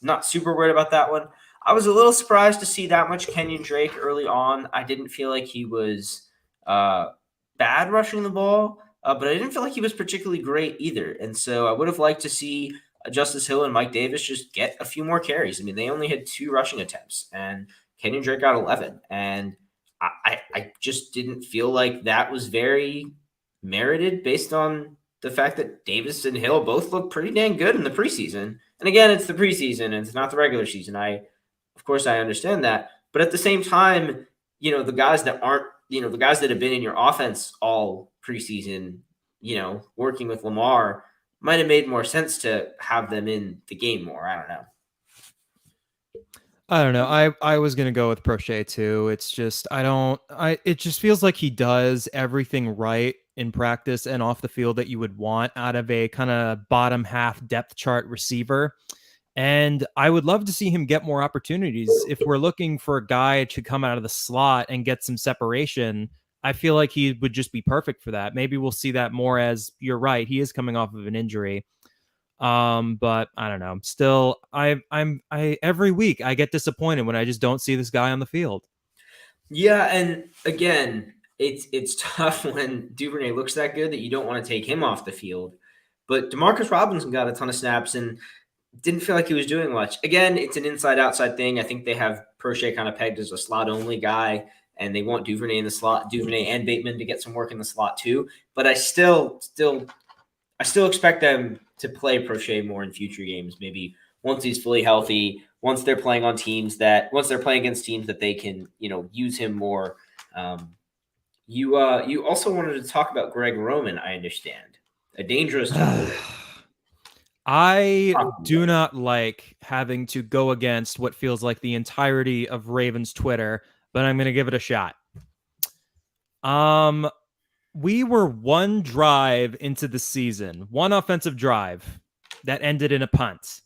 not super worried about that one. I was a little surprised to see that much Kenyon Drake early on. I didn't feel like he was bad rushing the ball, but I didn't feel like he was particularly great either. And so I would have liked to see Justice Hill and Mike Davis just get a few more carries. I mean, they only had 2 rushing attempts, and Kenyon Drake got 11. And I just didn't feel like that was very merited based on the fact that Davis and Hill both looked pretty dang good in the preseason. And again, it's the preseason and it's not the regular season. Of course, I understand that. But at the same time, the guys that aren't the guys that have been in your offense all preseason, working with Lamar, might have made more sense to have them in the game more. I don't know. I don't know. I was gonna go with Prochet too. It's just it just feels like he does everything right in practice and off the field that you would want out of a kind of bottom half depth chart receiver. And I would love to see him get more opportunities. If we're looking for a guy to come out of the slot and get some separation, I feel like he would just be perfect for that. Maybe we'll see that more, as you're right, he is coming off of an injury. But I don't know. Still, I every week I get disappointed when I just don't see this guy on the field. Yeah, and again, it's tough when Duvernay looks that good that you don't want to take him off the field. But Demarcus Robinson got a ton of snaps and didn't feel like he was doing much. Again, it's an inside-outside thing. I think they have Prochet kind of pegged as a slot-only guy, and they want Duvernay in the slot, Duvernay and Bateman to get some work in the slot too. But I still expect them to play Prochet more in future games. Maybe once he's fully healthy, once they're playing against teams that they can, use him more. You also wanted to talk about Greg Roman, I understand. A dangerous target. I do not like having to go against what feels like the entirety of Ravens Twitter, but I'm going to give it a shot. We were one drive into the season, one offensive drive that ended in a punt.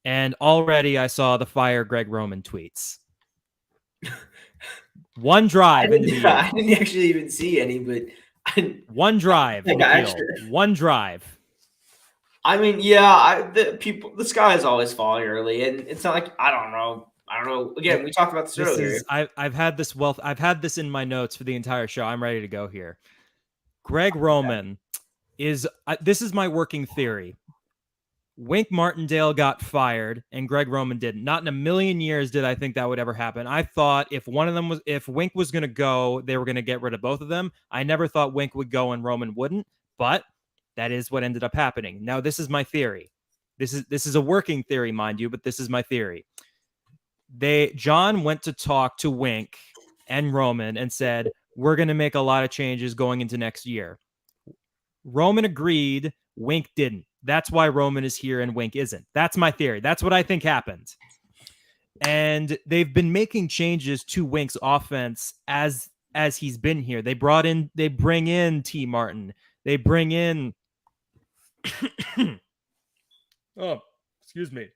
And already I saw the fire Greg Roman tweets. One drive into the year. I didn't actually even see any, but one drive. One drive. I mean, yeah, the sky is always falling early, and it's not like I don't know. Again, we talked about this earlier. I've had this in my notes for the entire show. I'm ready to go here. Greg Roman is this is my working theory. Wink Martindale got fired and Greg Roman didn't. Not in a million years did I think that would ever happen. I thought if Wink was going to go, they were going to get rid of both of them. I never thought Wink would go and Roman wouldn't, but that is what ended up happening. Now, this is my theory. This is a working theory, mind you, but this is my theory. John went to talk to Wink and Roman and said, we're going to make a lot of changes going into next year. Roman agreed. Wink didn't. That's why Roman is here and Wink isn't. That's my theory. That's what I think happened. And they've been making changes to Wink's offense as he's been here. They bring in T. Martin. They bring in oh, excuse me.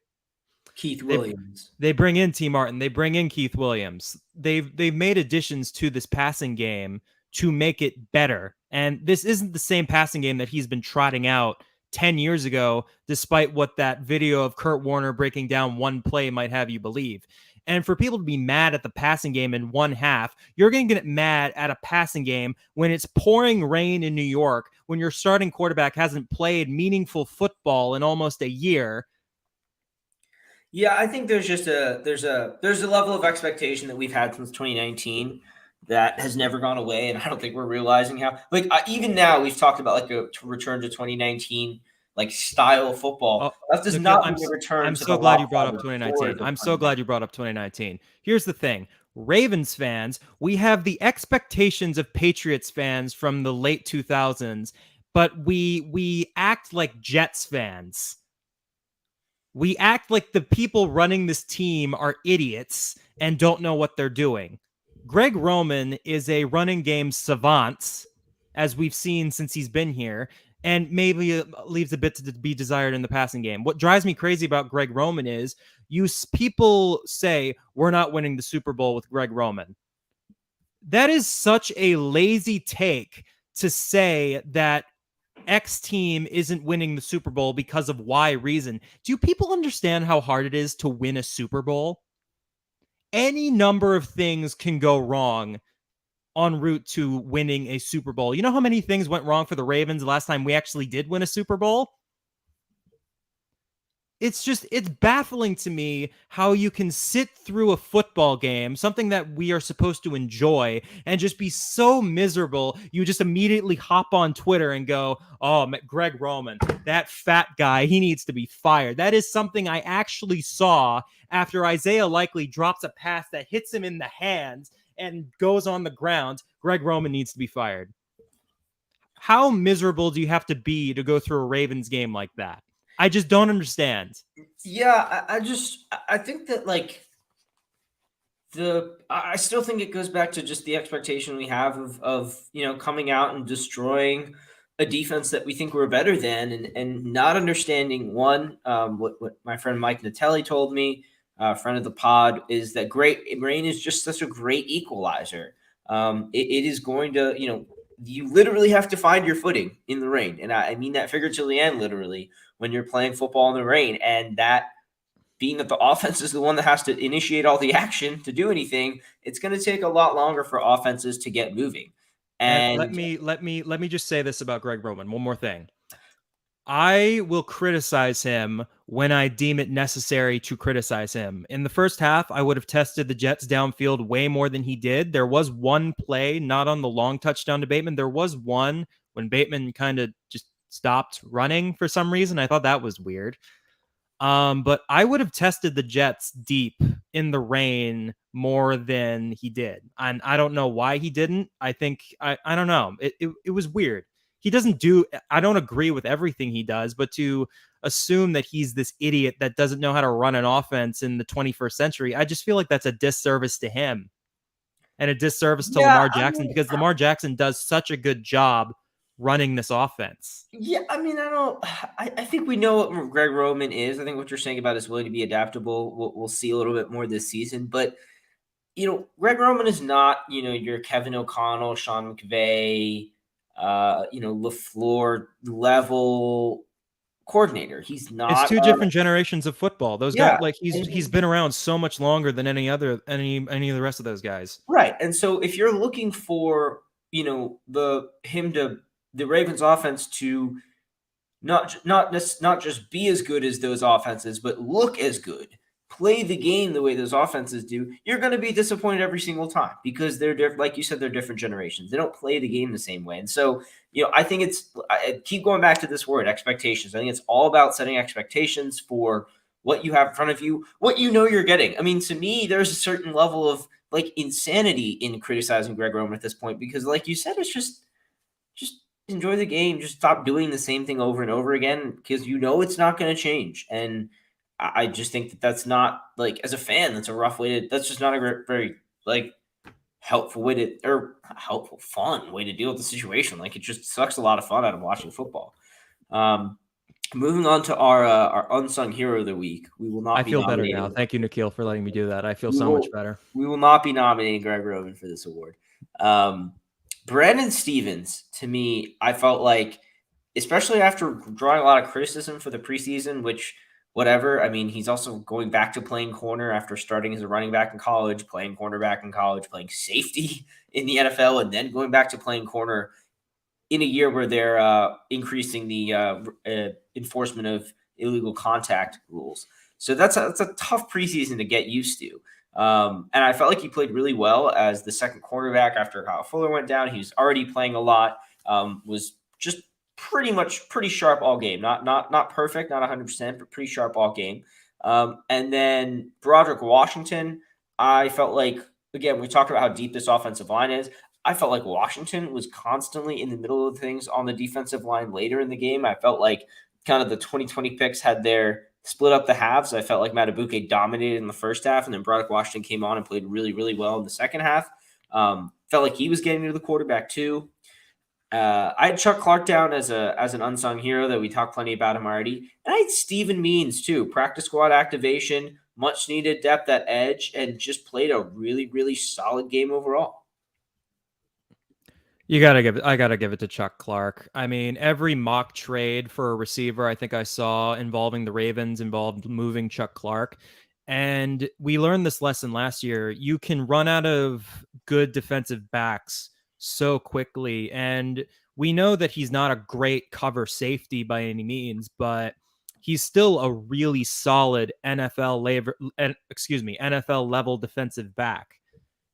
Keith Williams. They bring in T. Martin. They bring in Keith Williams. They've made additions to this passing game to make it better. And this isn't the same passing game that he's been trotting out 10 years ago, despite what that video of Kurt Warner breaking down one play might have you believe. And for people to be mad at the passing game in one half, you're going to get mad at a passing game when it's pouring rain in New York, when your starting quarterback hasn't played meaningful football in almost a year. Yeah, I think there's a level of expectation that we've had since 2019 that has never gone away, and I don't think we're realizing how. Even now, we've talked about like a return to 2019 like style football. That does not mean a return. I'm so glad you brought up 2019. I'm so glad you brought up 2019. Here's the thing. Ravens fans, we have the expectations of Patriots fans from the late 2000s, but we act like Jets fans. We act like the people running this team are idiots and don't know what they're doing. Greg Roman is a running game savant, as we've seen since he's been here, and maybe leaves a bit to be desired in the passing game. What drives me crazy about Greg Roman is people say we're not winning the Super Bowl with Greg Roman. That is such a lazy take to say that X team isn't winning the Super Bowl because of Y reason. Do people understand how hard it is to win a Super Bowl? Any number of things can go wrong en route to winning a Super Bowl. You know how many things went wrong for the Ravens the last time we actually did win a Super Bowl? It's baffling to me how you can sit through a football game, something that we are supposed to enjoy, and just be so miserable. You just immediately hop on Twitter and go, oh, Greg Roman, that fat guy, he needs to be fired. That is something I actually saw after Isaiah Likely drops a pass that hits him in the hands and goes on the ground, Greg Roman needs to be fired. How miserable do you have to be to go through a Ravens game like that? I just don't understand. Yeah, I think that like I still think it goes back to just the expectation we have of coming out and destroying a defense that we think we're better than, and not understanding one, what my friend Mike Natelli told me, friend of the pod, is that great rain is just such a great equalizer. It is going to, you literally have to find your footing in the rain, and I mean that figuratively and literally when you're playing football in the rain, and that being that the offense is the one that has to initiate all the action to do anything, it's going to take a lot longer for offenses to get moving. And And let me just say this about Greg Roman. One more thing. I will criticize him when I deem it necessary to criticize him. In the first half, I would have tested the Jets downfield way more than he did. There was one play, not on the long touchdown to Bateman. There was one when Bateman kind of just stopped running for some reason. I thought that was weird. But I would have tested the Jets deep in the rain more than he did. And I don't know why he didn't. I think, I don't know. It was weird. He doesn't do, I don't agree with everything he does, but to assume that he's this idiot that doesn't know how to run an offense in the 21st century, I just feel like that's a disservice to him and a disservice to yeah, Lamar Jackson, because Lamar Jackson does such a good job running this offense. yeah, I mean, I don't. I think we know what Greg Roman is. I think what you're saying about his willing to be adaptable, we'll see a little bit more this season. But Greg Roman is not your Kevin O'Connell, Sean McVay, LaFleur level coordinator. He's It's not. two different generations of football. Those guys, Yeah, like he's been around so much longer than any of the rest of those guys. right. And so if you're looking for the Ravens offense to not just be as good as those offenses, but look as good, play the game the way those offenses do, you're going to be disappointed every single time because they're different. Like you said, they're different generations. They don't play the game the same way. And so, I think I keep going back to this word, expectations. I think it's all about setting expectations for what you have in front of you, what you're getting. I mean, to me, there's a certain level of like insanity in criticizing Greg Roman at this point because, like you said, it's just enjoy the game. Just stop doing the same thing over and over again because it's not going to change. And I just think that that's not like, as a fan, that's a rough way to. That's just not a very like helpful way to, or helpful, fun way to deal with the situation. Like, it just sucks a lot of fun out of watching football. Moving on to our unsung hero of the week, we will not. I be feel better nominating. now. Thank you, Nikhil, for letting me do that. I feel We so will- much better. We will not be nominating Greg Roman for this award. Brandon Stevens, to me, I felt like, especially after drawing a lot of criticism for the preseason, which, whatever. I mean, he's also going back to playing corner after starting as a running back in college, playing cornerback in college, playing safety in the NFL, and then going back to playing corner in a year where they're increasing the enforcement of illegal contact rules. So that's a tough preseason to get used to. And I felt like he played really well as the second quarterback after Kyle Fuller went down. He was already playing a lot, was just pretty sharp all game. Not perfect, not 100%, but pretty sharp all game. And then Broderick Washington, I felt like, again, we talked about how deep this offensive line is. I felt like Washington was constantly in the middle of things on the defensive line later in the game. I felt like kind of the 2020 picks had their split up the halves. I felt like Matabuke dominated in the first half, and then Broderick Washington came on and played really, really well in the second half. Felt like he was getting to the quarterback too. I had Chuck Clark down as an unsung hero that we talked plenty about him already. And I had Steven Means too. Practice squad activation, much needed depth at edge, and just played a really, really solid game overall. I gotta give it to Chuck Clark. I mean, every mock trade for a receiver I think I saw involving the Ravens involved moving Chuck Clark. And we learned this lesson last year. You can run out of good defensive backs so quickly. And we know that he's not a great cover safety by any means, but he's still a really solid NFL level defensive back.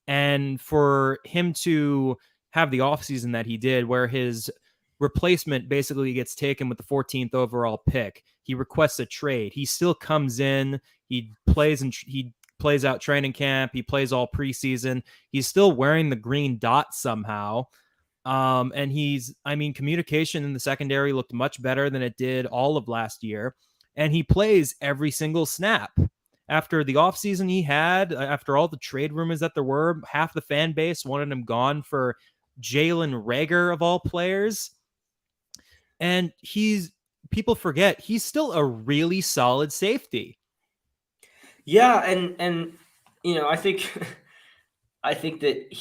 And for him to have the offseason that he did, where his replacement basically gets taken with the 14th overall pick, he requests a trade. He still comes in, he plays plays out training camp. He plays all preseason. He's still wearing the green dot somehow. And communication in the secondary looked much better than it did all of last year. And he plays every single snap. After the offseason he had, after all the trade rumors that there were, half the fan base wanted him gone for Jalen Reagor of all players. And people forget he's still a really solid safety. Yeah, and I think I think that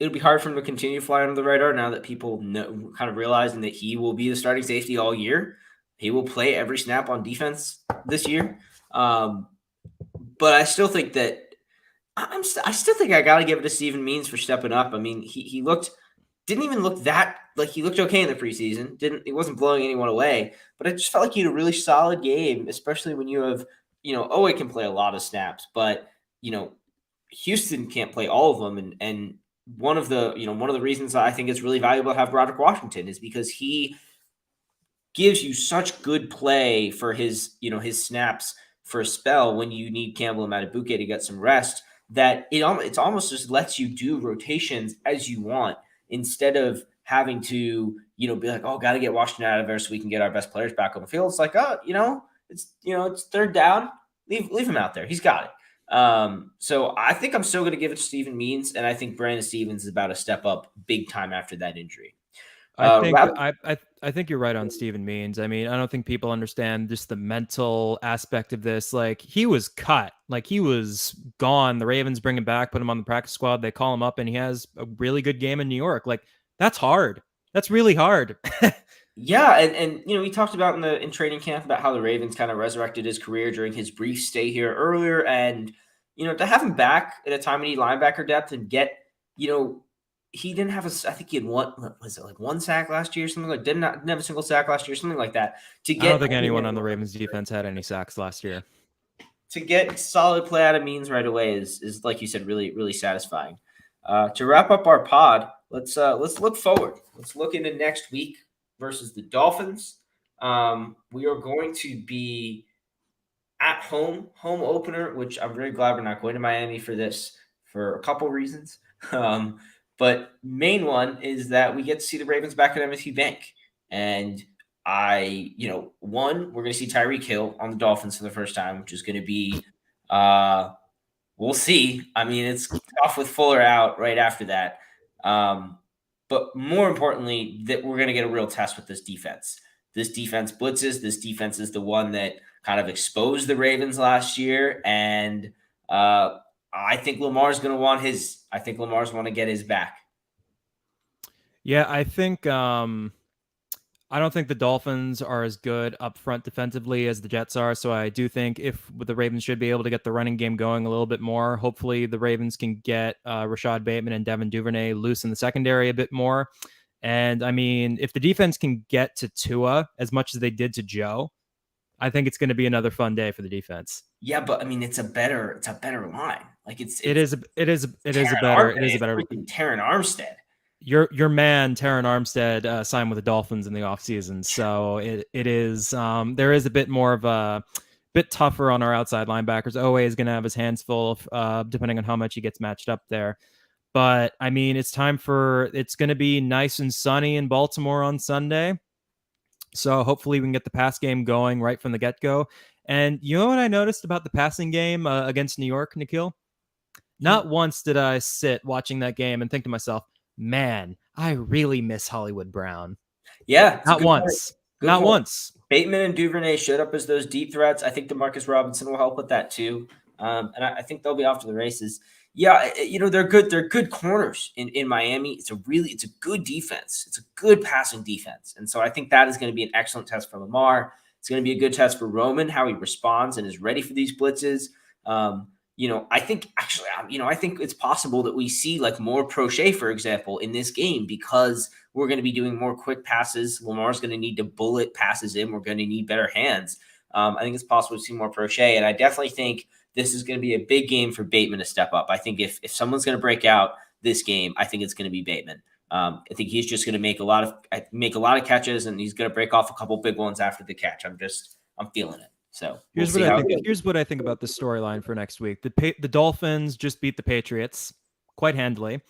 it'll be hard for him to continue to fly under the radar now that people kind of realizing that he will be the starting safety all year. He will play every snap on defense this year. But I still think that I still think I got to give it to Steven Means for stepping up. I mean, he didn't even look that like he looked okay in the preseason. He wasn't blowing anyone away, but I just felt like he had a really solid game, especially when you have, Owe can play a lot of snaps, but Houston can't play all of them. And one of the reasons I think it's really valuable to have Broderick Washington is because he gives you such good play for his snaps for a spell when you need Campbell and Matabuke to get some rest, that it's almost just lets you do rotations as you want instead of having to, be like, oh, got to get Washington out of there so we can get our best players back on the field. It's like, it's third down. Leave him out there. He's got it. So I think I'm still going to give it to Steven Means, and I think Brandon Stevens is about to step up big time after that injury. I think you're right on Steven Means. I mean, I don't think people understand just the mental aspect of this. Like, he was cut. Like, he was gone. The Ravens bring him back, put him on the practice squad. They call him up, and he has a really good game in New York. Like, that's hard. That's really hard. Yeah, and we talked about in training camp about how the Ravens kind of resurrected his career during his brief stay here earlier, and to have him back at a time we need linebacker depth and get he didn't have I think he had one sack last year, something like didn't have a single sack last year, something like that. I don't think anyone on the Ravens defense had any sacks last year. To get solid play out of Means right away is like you said, really, really satisfying. To wrap up our pod, let's look forward. Let's look into next week versus the Dolphins. We are going to be at home opener, which I'm very glad we're not going to Miami for this for a couple reasons. But main one is that we get to see the Ravens back at M&T Bank. And we're going to see Tyreek Hill on the Dolphins for the first time, which is going to be, we'll see. I mean, it's tough with Fuller out right after that. But more importantly, that we're going to get a real test with this defense. This defense blitzes. This defense is the one that kind of exposed the Ravens last year. And I think Lamar's going to want his. I think Lamar's want to get his back. Yeah, I think I don't think the Dolphins are as good up front defensively as the Jets are. So I do think if the Ravens should be able to get the running game going a little bit more. Hopefully the Ravens can get Rashad Bateman and Devin Duvernay loose in the secondary a bit more. And I mean, if the defense can get to Tua as much as they did to Joe, I think it's going to be another fun day for the defense. Yeah, but I mean, it's a better line. Like it is a better Terran Armstead. Your man Terran Armstead signed with the Dolphins in the offseason, so it is there is a bit more of a bit tougher on our outside linebackers. Owe is going to have his hands full depending on how much he gets matched up there. But I mean, it's going to be nice and sunny in Baltimore on Sunday. So hopefully we can get the pass game going right from the get-go. And you know what I noticed about the passing game against New York, Nikhil? Not once did I sit watching that game and think to myself, man, I really miss Hollywood Brown. Yeah. Not once. Not once. Bateman and Duvernay showed up as those deep threats. I think DeMarcus Robinson will help with that too. And I think they'll be off to the races. Yeah, they're good. They're good corners in Miami. It's a good defense. It's a good passing defense. And so I think that is going to be an excellent test for Lamar. It's going to be a good test for Roman, how he responds and is ready for these blitzes. I think it's possible that we see like more Prochet, for example, in this game because we're going to be doing more quick passes. Lamar's going to need to bullet passes in. We're going to need better hands. I think it's possible to see more Prochet. And I definitely think this is going to be a big game for Bateman to step up. I think if someone's going to break out this game, I think it's going to be Bateman. I think he's just going to make a lot of catches, and he's going to break off a couple big ones after the catch. I'm feeling it. So we'll see how it goes. Here's what I think about this storyline for next week. The Dolphins just beat the Patriots quite handily.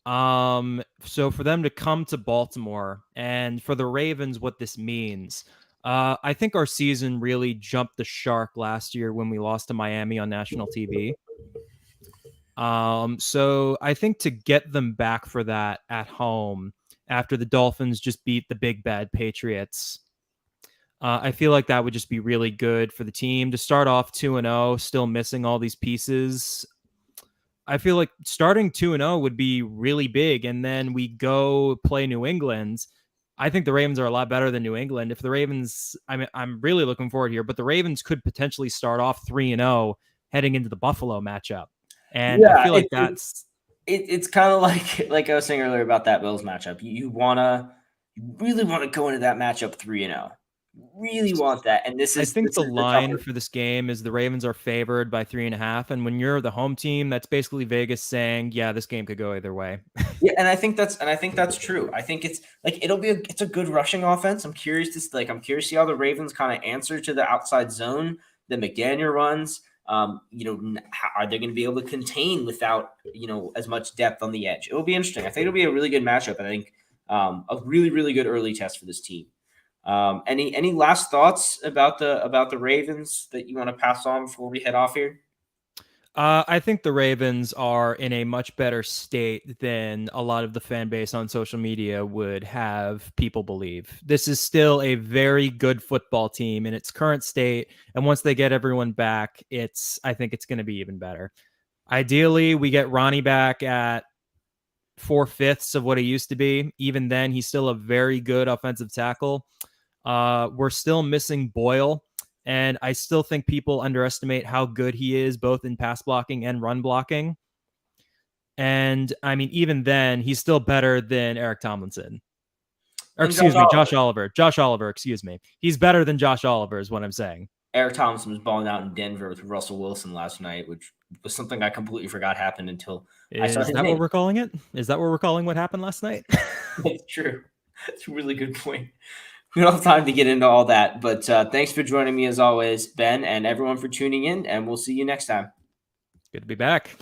So for them to come to Baltimore and for the Ravens, what this means, I think our season really jumped the shark last year when we lost to Miami on national TV. So I think to get them back for that at home after the Dolphins just beat the big bad Patriots, I feel like that would just be really good for the team to start off 2-0, still missing all these pieces. I feel like starting 2-0 would be really big, and then we go play New England. I think the Ravens are a lot better than New England. If the Ravens, I mean, I'm really looking forward here, but the Ravens could potentially start off 3-0 heading into the Buffalo matchup. And Yeah, I feel like it's kind of like I was saying earlier about that Bills matchup. You really want to go into that matchup 3-0. Really want that, and this I is think this the is the line tougher. for this game is the Ravens are favored by 3.5. And when you're the home team, that's basically Vegas saying, yeah, this game could go either way. Yeah, and I think that's true. I think it's like it's a good rushing offense. I'm curious to see how the Ravens kind of answer to the outside zone that McDaniel runs. Are they going to be able to contain without as much depth on the edge? It will be interesting. I think it'll be a really good matchup. I think a really really good early test for this team. Any last thoughts about the Ravens that you want to pass on before we head off here? I think the Ravens are in a much better state than a lot of the fan base on social media would have people believe. This is still a very good football team in its current state, and once they get everyone back, I think it's going to be even better. Ideally, we get Ronnie back at 4/5 of what he used to be. Even then, he's still a very good offensive tackle. We're still missing Boyle. And I still think people underestimate how good he is, both in pass blocking and run blocking. And I mean, even then, he's still better than Eric Tomlinson. Or excuse me, Josh Oliver. Josh Oliver, excuse me. He's better than Josh Oliver is what I'm saying. Eric Tomlinson was balling out in Denver with Russell Wilson last night, which was something I completely forgot happened until I saw his name. What we're calling it? Is that what we're calling what happened last night? It's true. It's a really good point. We don't have time to get into all that, but thanks for joining me as always, Ben, and everyone for tuning in, and we'll see you next time. Good to be back.